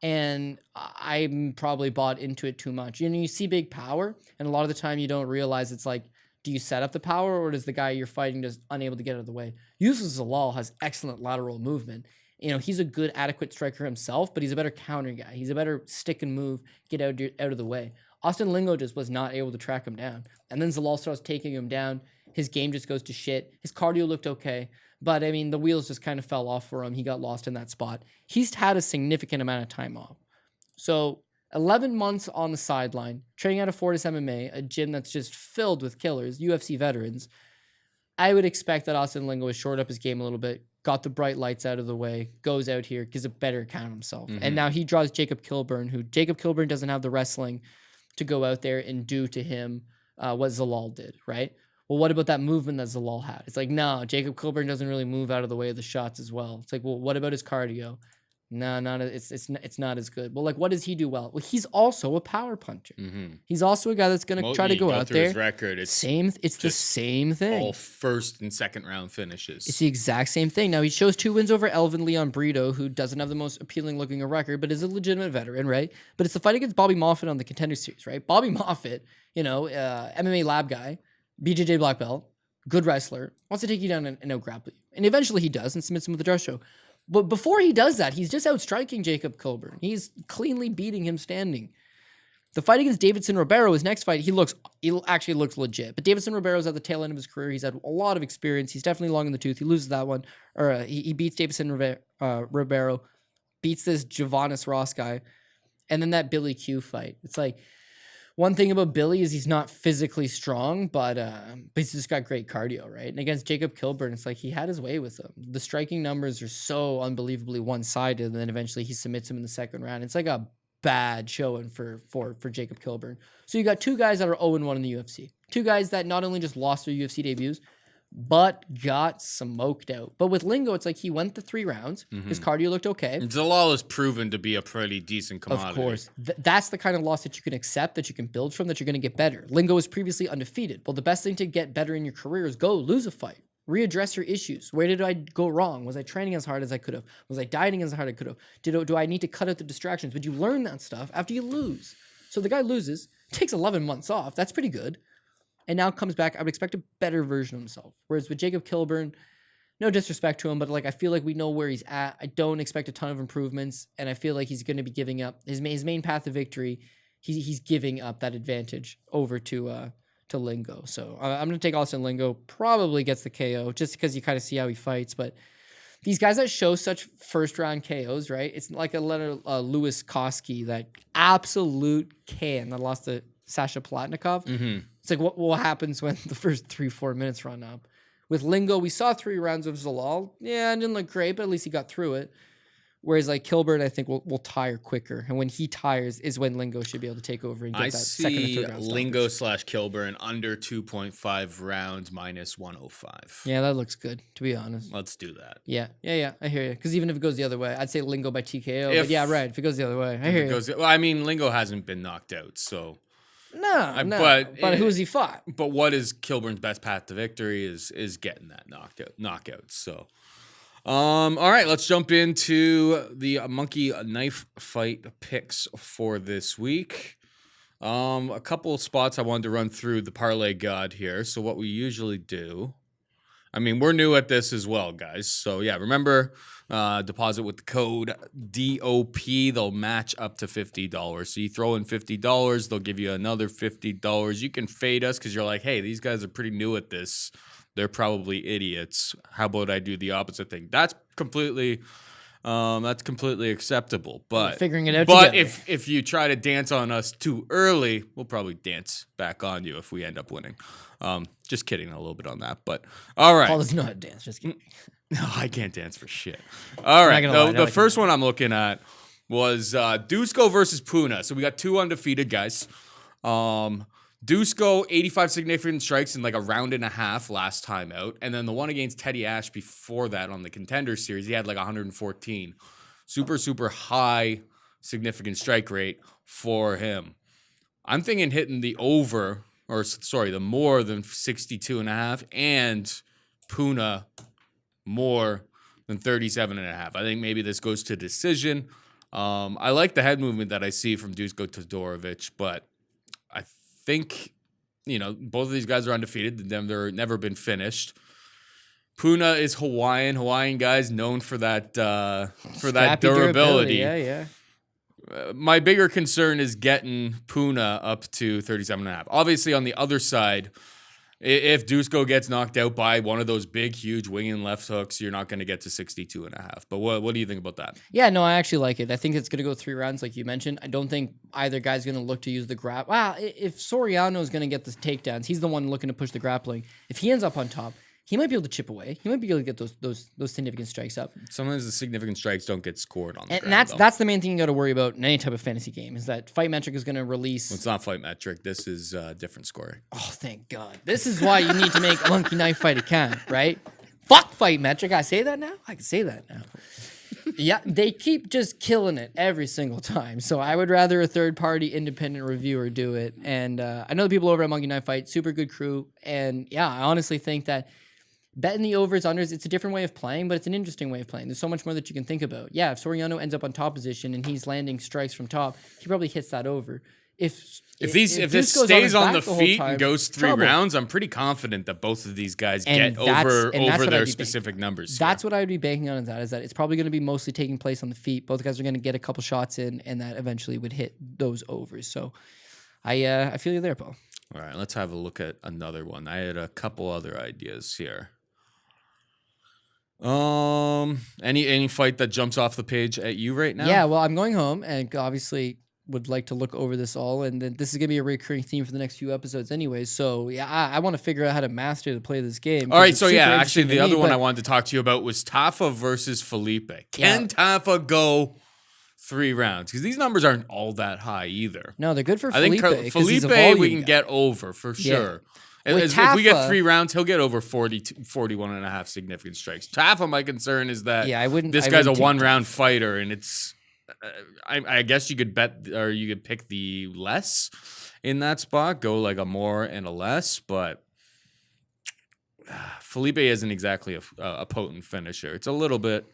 And I'm probably bought into it too much. You see big power, and a lot of the time you don't realize it's like, do you set up the power, or does the guy you're fighting just unable to get out of the way? Yusuf Zalal has excellent lateral movement. He's a good, adequate striker himself, but he's a better counter guy. He's a better stick and move, get out of the way. Austin Lingo just was not able to track him down. And then Zalal starts taking him down. His game just goes to shit. His cardio looked okay. But, I mean, the wheels just kind of fell off for him. He got lost in that spot. He's had a significant amount of time off. So, 11 months on the sideline, training out of Fortis MMA, a gym that's just filled with killers, UFC veterans. I would expect that Austin Lingo has shored up his game a little bit, got the bright lights out of the way, goes out here, gives a better account of himself. And now he draws Jacob Kilburn, who Jacob Kilburn doesn't have the wrestling to go out there and do to him what Zalal did, right? Well, what about that movement that Zalal had? It's like, no, Jacob Kilburn doesn't really move out of the way of the shots as well. It's like, well, what about his cardio? No, it's not as good. Well, like, what does he do well? Well, he's also a power puncher. He's also a guy that's going to try to go out there. His record, it's the same thing. All first and second round finishes. It's the exact same thing. Now, he shows 2 wins over Elvin Leon Brito, who doesn't have the most appealing looking record, but is a legitimate veteran, right? But it's the fight against Bobby Moffitt on the Contender Series, right? Bobby Moffitt, MMA lab guy, BJJ black belt, good wrestler, wants to take you down and out-grapple you. And eventually he does and submits him with the dress show. But before he does that, he's just outstriking Jacob Kilburn. He's cleanly beating him standing. The fight against Davidson Ribeiro, his next fight, he actually looks legit. But Davidson Ribeiro's at the tail end of his career. He's had a lot of experience. He's definitely long in the tooth. He loses that one. Or he beats Davidson Ribeiro, beats this Javanis Ross guy. And then that Billy Q fight. It's like, one thing about Billy is he's not physically strong, but he's just got great cardio, right? And against Jacob Kilburn, it's like he had his way with him. The striking numbers are so unbelievably one-sided, and then eventually he submits him in the second round. It's like a bad showing for Jacob Kilburn. So you got 2 guys that are 0-1 in the UFC. 2 guys that not only just lost their UFC debuts, but got smoked out. But with Lingo, it's like he went the 3 rounds. His cardio looked okay. Zalal is proven to be a pretty decent commodity. Of course. That's the kind of loss that you can accept, that you can build from, that you're going to get better. Lingo was previously undefeated. Well, the best thing to get better in your career is go lose a fight. Readdress your issues. Where did I go wrong? Was I training as hard as I could have? Was I dieting as hard as I could have? Do I need to cut out the distractions? But you learn that stuff after you lose. So the guy loses, takes 11 months off. That's pretty good. And now comes back. I would expect a better version of himself. Whereas with Jacob Kilburn, no disrespect to him, but like I feel like we know where he's at. I don't expect a ton of improvements, and I feel like he's going to be giving up his main path of victory. He's giving up that advantage over to Lingo. So I'm going to take Austin Lingo. Probably gets the KO just because you kind of see how he fights. But these guys that show such first round KOs, right? It's like a Louis Koski, that absolute can that lost to Sasha Palatnikov. It's like what happens when the first 3-4 minutes run up. With Lingo, we saw 3 rounds of Zalal. Yeah, it didn't look great, but at least he got through it. Whereas like Kilburn, I think will tire quicker, and when he tires is when Lingo should be able to take over and get that second or third round. Lingo / Kilburn under 2.5 rounds -105. Yeah, that looks good, to be honest. Let's do that. Yeah. I hear you. Because even if it goes the other way, I'd say Lingo by TKO. But yeah, right. If it goes the other way, I hear you. Well, I mean, Lingo hasn't been knocked out, so. No. But who's he fought? But what is Kilburn's best path to victory is getting that knockout. So, all right, let's jump into the monkey knife fight picks for this week. A couple of spots I wanted to run through the parlay god here. So what we usually do, I mean, we're new at this as well, guys. So yeah, remember, deposit with the code DOP. They'll match up to $50. So you throw in $50, they'll give you another $50. You can fade us because you're like, hey, these guys are pretty new at this. They're probably idiots. How about I do the opposite thing? That's completely That's completely acceptable. But figuring it out But together. if you try to dance on us too early, we'll probably dance back on you if we end up winning. Just kidding a little bit on that. But all right. Paul doesn't know how to dance. Just kidding. No, I can't dance for shit. All right. not gonna lie, no, The I first one I'm looking at was Dusko versus Puna. So we got two undefeated guys. Dusko, 85 significant strikes in like a round and a half last time out. And then the one against Teddy Ash before that on the Contender Series, he had like 114. Super, super high significant strike rate for him. I'm thinking hitting the over, or sorry, the more than 62 and a half, and Puna more than 37 and a half. I think maybe this goes to decision. I like the head movement that I see from Dusko Todorovic, but I think, both of these guys are undefeated. They've never been finished. Puna is Hawaiian. Hawaiian guys known for that Scrappy durability. Yeah. My bigger concern is getting Puna up to 37 and a half. Obviously, on the other side, if Dusko gets knocked out by one of those big, huge wing and left hooks, you're not going to get to 62 and a half. But what do you think about that? Yeah, no, I actually like it. I think it's going to go 3 rounds, like you mentioned. I don't think either guy's going to look to use the grab. Wow, if Soriano is going to get the takedowns, he's the one looking to push the grappling. If he ends up on top, he might be able to chip away. He might be able to get those significant strikes up. Sometimes the significant strikes don't get scored on the And ground, that's the main thing you got to worry about in any type of fantasy game is that Fight Metric is going to release. Well, it's not Fight Metric. This is different scoring. Oh, thank God. This is why you need to make a monkey knife fight account, right? Fuck Fight Metric. I say that now? I can say that now. Yeah, they keep just killing it every single time. So I would rather a third-party independent reviewer do it. And I know the people over at Monkey Knife Fight, super good crew. And yeah, I honestly think that betting the overs, unders, it's a different way of playing, but it's an interesting way of playing. There's so much more that you can think about. Yeah, if Soriano ends up on top position and he's landing strikes from top, he probably hits that over. If this stays on the feet and goes 3 rounds, I'm pretty confident that both of these guys get over their specific numbers. That's what I would be banking on, is that it's probably going to be mostly taking place on the feet. Both guys are going to get a couple shots in, and that eventually would hit those overs. So I feel you there, Paul. All right, let's have a look at another one. I had a couple other ideas here. Any fight that jumps off the page at you right now? Yeah, well, I'm going home and obviously would like to look over this all, and then this is gonna be a recurring theme for the next few episodes anyway. So yeah, I want to figure out how to master to play this game. All right, so yeah, actually the other one I wanted to talk to you about was Tafa versus Felipe. Can Tafa go 3 rounds? Because these numbers aren't all that high either. No, they're good for Felipe. I think Felipe we can get over for sure. If we get 3 rounds, he'll get over 41 and a half significant strikes. Tafa, my concern is that this guy's a 1-round fighter, and it's I guess you could bet, or you could pick the less in that spot, go like a more and a less, but Felipe isn't exactly a potent finisher. It's a little bit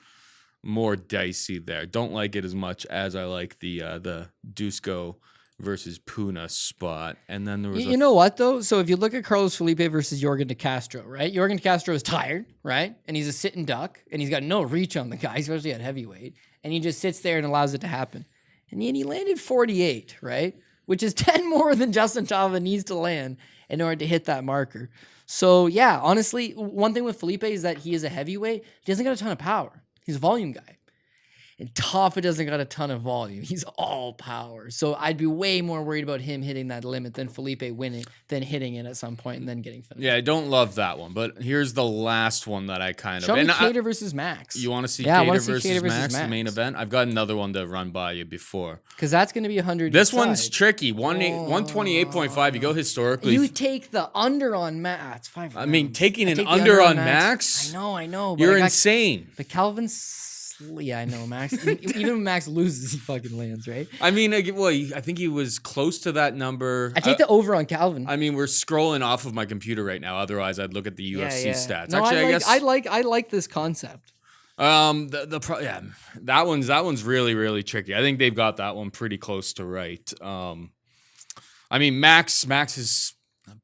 more dicey there. Don't like it as much as I like the Dusko versus Puna spot. And then there was you know what though? So if you look at Carlos Felipe versus Yorgan De Castro, right? Yorgan De Castro is tired, right? And he's a sitting duck, and he's got no reach on the guy, especially at heavyweight. And he just sits there and allows it to happen. And he landed 48, right? Which is 10 more than Justin Tafa needs to land in order to hit that marker. So yeah, honestly, one thing with Felipe is that he is a heavyweight. He doesn't got a ton of power. He's a volume guy. And Tafa doesn't got a ton of volume. He's all power. So I'd be way more worried about him hitting that limit than Felipe winning, than hitting it at some point and then getting finished. Yeah, I don't love that one. But here's the last one that I kind of... Show me Kattar versus Max. You want to see Kattar versus Max, the main event? I've got another one to run by you before. Because that's going to be 100. This one's tricky. 128.5. You go historically. You take the under on Max. It's 5 rounds. I mean, taking an under on Max? I know. You're insane. But Calvin's... Yeah, I know, Max. Even when Max loses, he fucking lands, right? I mean, I think he was close to that number. I take the over on Calvin. I mean, we're scrolling off of my computer right now. Otherwise, I'd look at the UFC stats. No, actually, I like this concept. That one's really, really tricky. I think they've got that one pretty close to right. I mean, Max has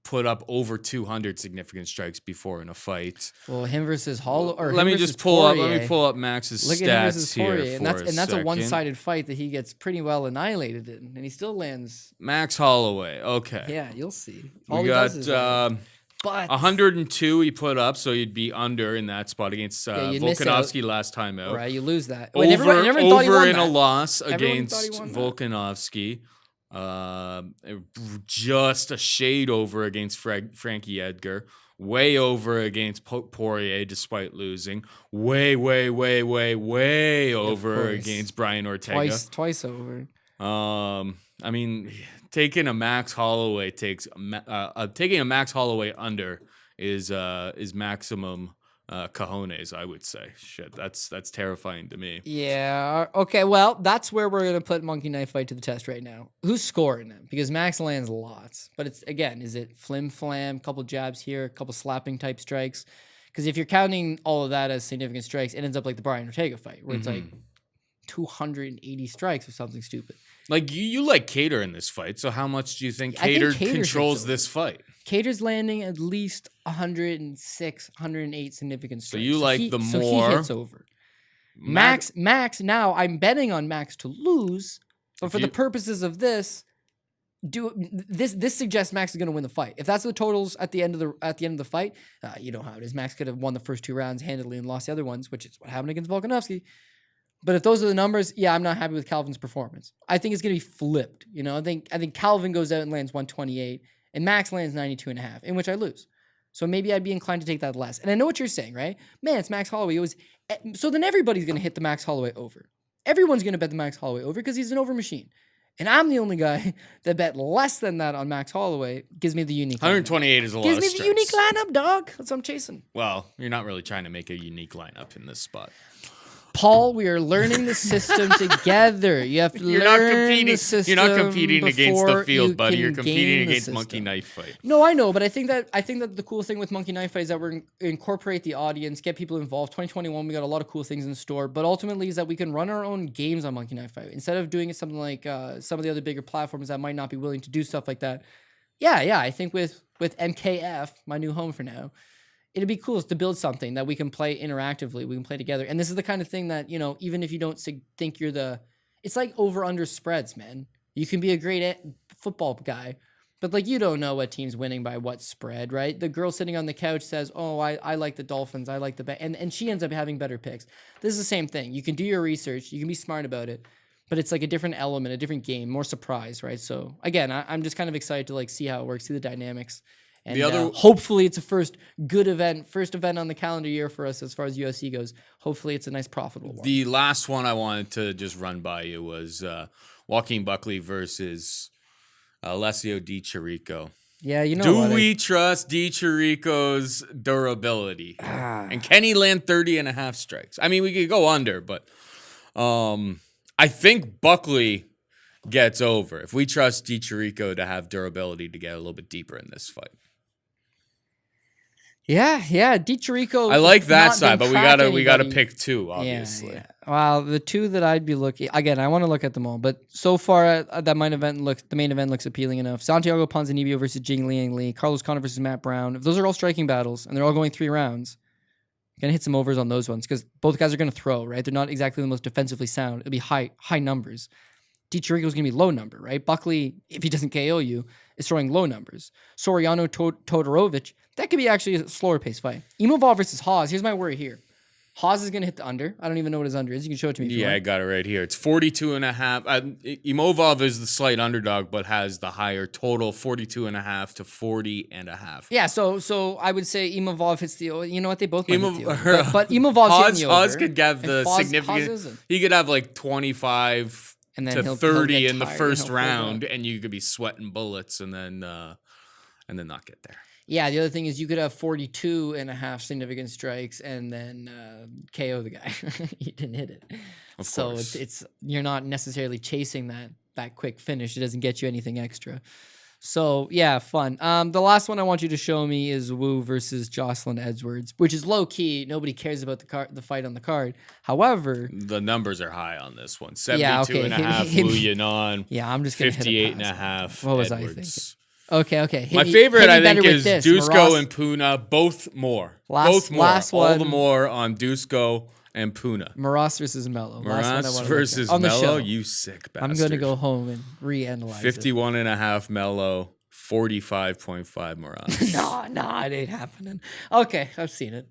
put up over 200 significant strikes before in a fight. Well, him versus Holloway. Let me pull up Max's Look stats at him versus Poirier, here. And that's a one-sided fight that he gets pretty well annihilated in, and he still lands. Max Holloway. Okay. Yeah, you'll see. We got But 102 he put up, so you'd be under in that spot against you miss Volkanovski last time out. right, you lose that. Over, everyone thought he won in that. a loss Everyone thought he against won that. Volkanovski. Just a shade over against Frankie Edgar. Way over against Poirier, despite losing. Way over against Brian Ortega. Twice over. I mean, taking a Max Holloway under is maximum cojones, I would say. Shit, that's terrifying to me. Yeah. Okay. Well, that's where we're gonna put Monkey Knife Fight to the test right now. Who's scoring them? Because Max lands lots, but it's is it flim flam, couple jabs here, a couple slapping type strikes? Because if you're counting all of that as significant strikes, it ends up like the Brian Ortega fight, where it's like 280 strikes or something stupid. Like you like Kattar in this fight, so how much do you think I think Kattar Kattar controls this fight? Kattar's landing at least 106, 108 significant strikes. So you like the So more. he hits over. Max. Now I'm betting on Max to lose, but for the purposes of this, this suggests Max is going to win the fight. If that's the totals at the end of the fight, you know how it is. Max could have won the first 2 rounds handily and lost the other ones, which is what happened against Volkanovski. But if those are the numbers, yeah, I'm not happy with Calvin's performance. I think it's going to be flipped. You know, I think Calvin goes out and lands 128, and Max lands 92.5, in which I lose. So maybe I'd be inclined to take that less. And I know what you're saying, right? Man, it's Max Holloway. So then everybody's going to hit the Max Holloway over. Everyone's going to bet the Max Holloway over because he's an over machine. And I'm the only guy that bet less than that on Max Holloway. Gives me the unique 128 is a lot Gives of me strikes. the unique lineup, dog. That's what I'm chasing. Well, you're not really trying to make a unique lineup in this spot. Paul, we are learning the system together. You have to learn the system. You're not competing against the field, buddy. You're can competing game the against system. Monkey Knife Fight. No, I know, but I think that the cool thing with Monkey Knife Fight is that we're incorporate the audience, get people involved. 2021, we got a lot of cool things in store, but ultimately is that we can run our own games on Monkey Knife Fight instead of doing it something like some of the other bigger platforms that might not be willing to do stuff like that. Yeah, I think with MKF, my new home for now, it'd be cool to build something that we can play interactively. We can play together. And this is the kind of thing that, you know, even if you don't think you're it's like over-under spreads, man. You can be a great football guy, but like you don't know what team's winning by what spread, right? The girl sitting on the couch says, oh, I like the Dolphins. I like the and she ends up having better picks. This is the same thing. You can do your research. You can be smart about it, but it's like a different element, a different game, more surprise, right? So again, I'm just kind of excited to like see how it works, see the dynamics. And hopefully it's a first event on the calendar year for us as far as UFC goes. Hopefully it's a nice profitable one. The last one I wanted to just run by you was Joaquin Buckley versus Alessio Di Chirico. Yeah, you know Do we trust Di Chirico's durability? And can he land 30.5 strikes? I mean, we could go under, but I think Buckley gets over if we trust Di Chirico to have durability to get a little bit deeper in this fight. Yeah, Di Chirico. I like that side, but we gotta pick 2, obviously. Yeah. Well, the 2 that I'd be looking again, I want to look at them all, but so far the main event looks appealing enough. Santiago Ponzinibbio versus Jing Liang Li, Carlos Condit versus Matt Brown. If those are all striking battles and they're all going 3 rounds, gonna hit some overs on those ones because both guys are gonna throw, right? They're not exactly the most defensively sound. It'll be high numbers. Di Chirico's going to be low number, right? Buckley, if he doesn't KO you, is throwing low numbers. Soriano, Todorovic, that could be actually a slower pace fight. Imavov versus Hawes, here's my worry here. Hawes is going to hit the under. I don't even know what his under is. You can show it to me if you want. I got it right here. It's 42.5. Imavov is the slight underdog, but has the higher total, 42.5 to 40.5. Yeah, so I would say Imavov hits the over. You know what? They both might hit the over. But Imavov's hitting the over. Hawes could have the significant. He could have like 25 and then to 30 in the first round, and you could be sweating bullets and then not get there. Yeah, the other thing is you could have 42.5 significant strikes and then KO the guy. You didn't hit it. Of so course. it's you're not necessarily chasing that quick finish. It doesn't get you anything extra. So yeah, fun. The last one I want you to show me is Wu versus Jocelyn Edwards, which is low key. Nobody cares about the fight on the card. However, the numbers are high on this one. 72.5 Wu Yanan. Yeah, I'm just gonna 58.5. What was Edwards. I thinking? Okay. My favorite, I think, is Dusko and Puna. Both more. Both more. All the more on Dusko and Puna. Moras versus Melo. Moras versus Melo. You sick bastard. I'm going to go home and reanalyze 51.5 Melo. 45.5 Moras. No, it ain't happening. Okay, I've seen it.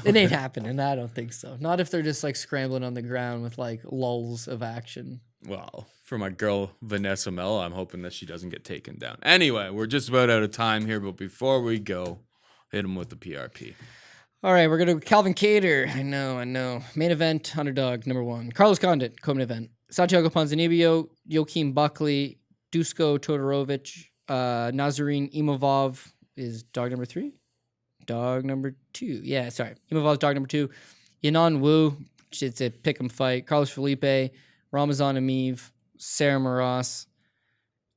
It ain't happening. I don't think so. Not if they're just like scrambling on the ground with like lulls of action. Well, for my girl Vanessa Melo, I'm hoping that she doesn't get taken down. Anyway, we're just about out of time here, but before we go, hit him with the PRP. All right, we're going to Calvin Kattar. I know. Main event, underdog, number 1. Carlos Condit, co-main event. Santiago Ponzinibbio, Joaquin Buckley, Dusko Todorovic, Nazarene Imavov is dog number 3? Dog number 2. Yeah, sorry. Imavov's dog number 2. Yanan Wu, it's a pick'em fight. Carlos Felipe, Ramazan Emeev, Sarah Moras,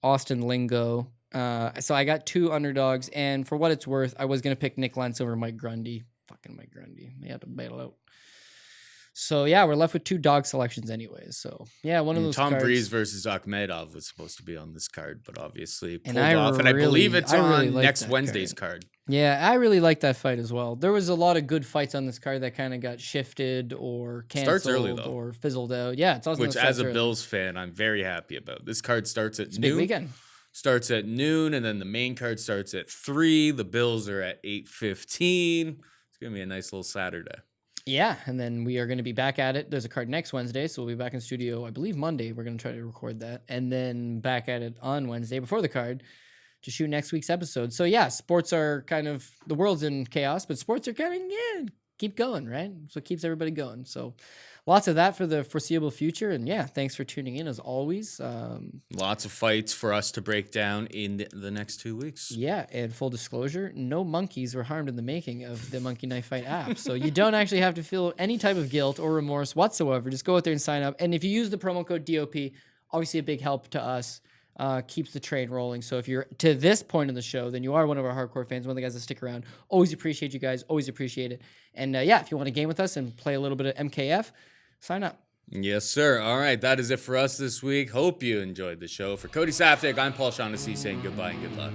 Austin Lingo. So I got 2 underdogs, and for what it's worth, I was going to pick Nick Lentz over Mike Grundy. Fucking Mike Grundy. They had to bail out. So, yeah, we're left with 2 dog selections anyways. So, yeah, one of those Tom cards. Breeze versus Akhmedov was supposed to be on this card, but obviously pulled And off. And I believe it's on next Wednesday's card. Yeah, I really like that fight as well. There was a lot of good fights on this card that kind of got shifted or canceled Starts early, though. or fizzled out. Yeah, it's also Which, as a Bills fan, I'm very happy about. This card starts at It's a noon. big weekend. Starts at noon, and then the main card starts at 3. The Bills are at 8:15. It's going to be a nice little Saturday. Yeah, and then we are going to be back at it. There's a card next Wednesday, so we'll be back in studio, I believe, Monday. We're going to try to record that. And then back at it on Wednesday before the card to shoot next week's episode. So, yeah, sports are kind of, the world's in chaos, but sports are kind of, keep going, right? So it keeps everybody going. So lots of that for the foreseeable future. And, yeah, thanks for tuning in as always. Lots of fights for us to break down in the next 2 weeks. Yeah, and full disclosure, no monkeys were harmed in the making of the Monkey Knife Fight app. So you don't actually have to feel any type of guilt or remorse whatsoever. Just go out there and sign up. And if you use the promo code DOP, obviously a big help to us, keeps the train rolling. So if you're to this point in the show, then you are one of our hardcore fans, one of the guys that stick around. Always appreciate you guys. Always appreciate it. And yeah, if you want to game with us and play a little bit of MKF, sign up. Yes, sir. All right, that is it for us this week. Hope you enjoyed the show. For Cody Saftic, I'm Paul Shaughnessy saying goodbye and good luck.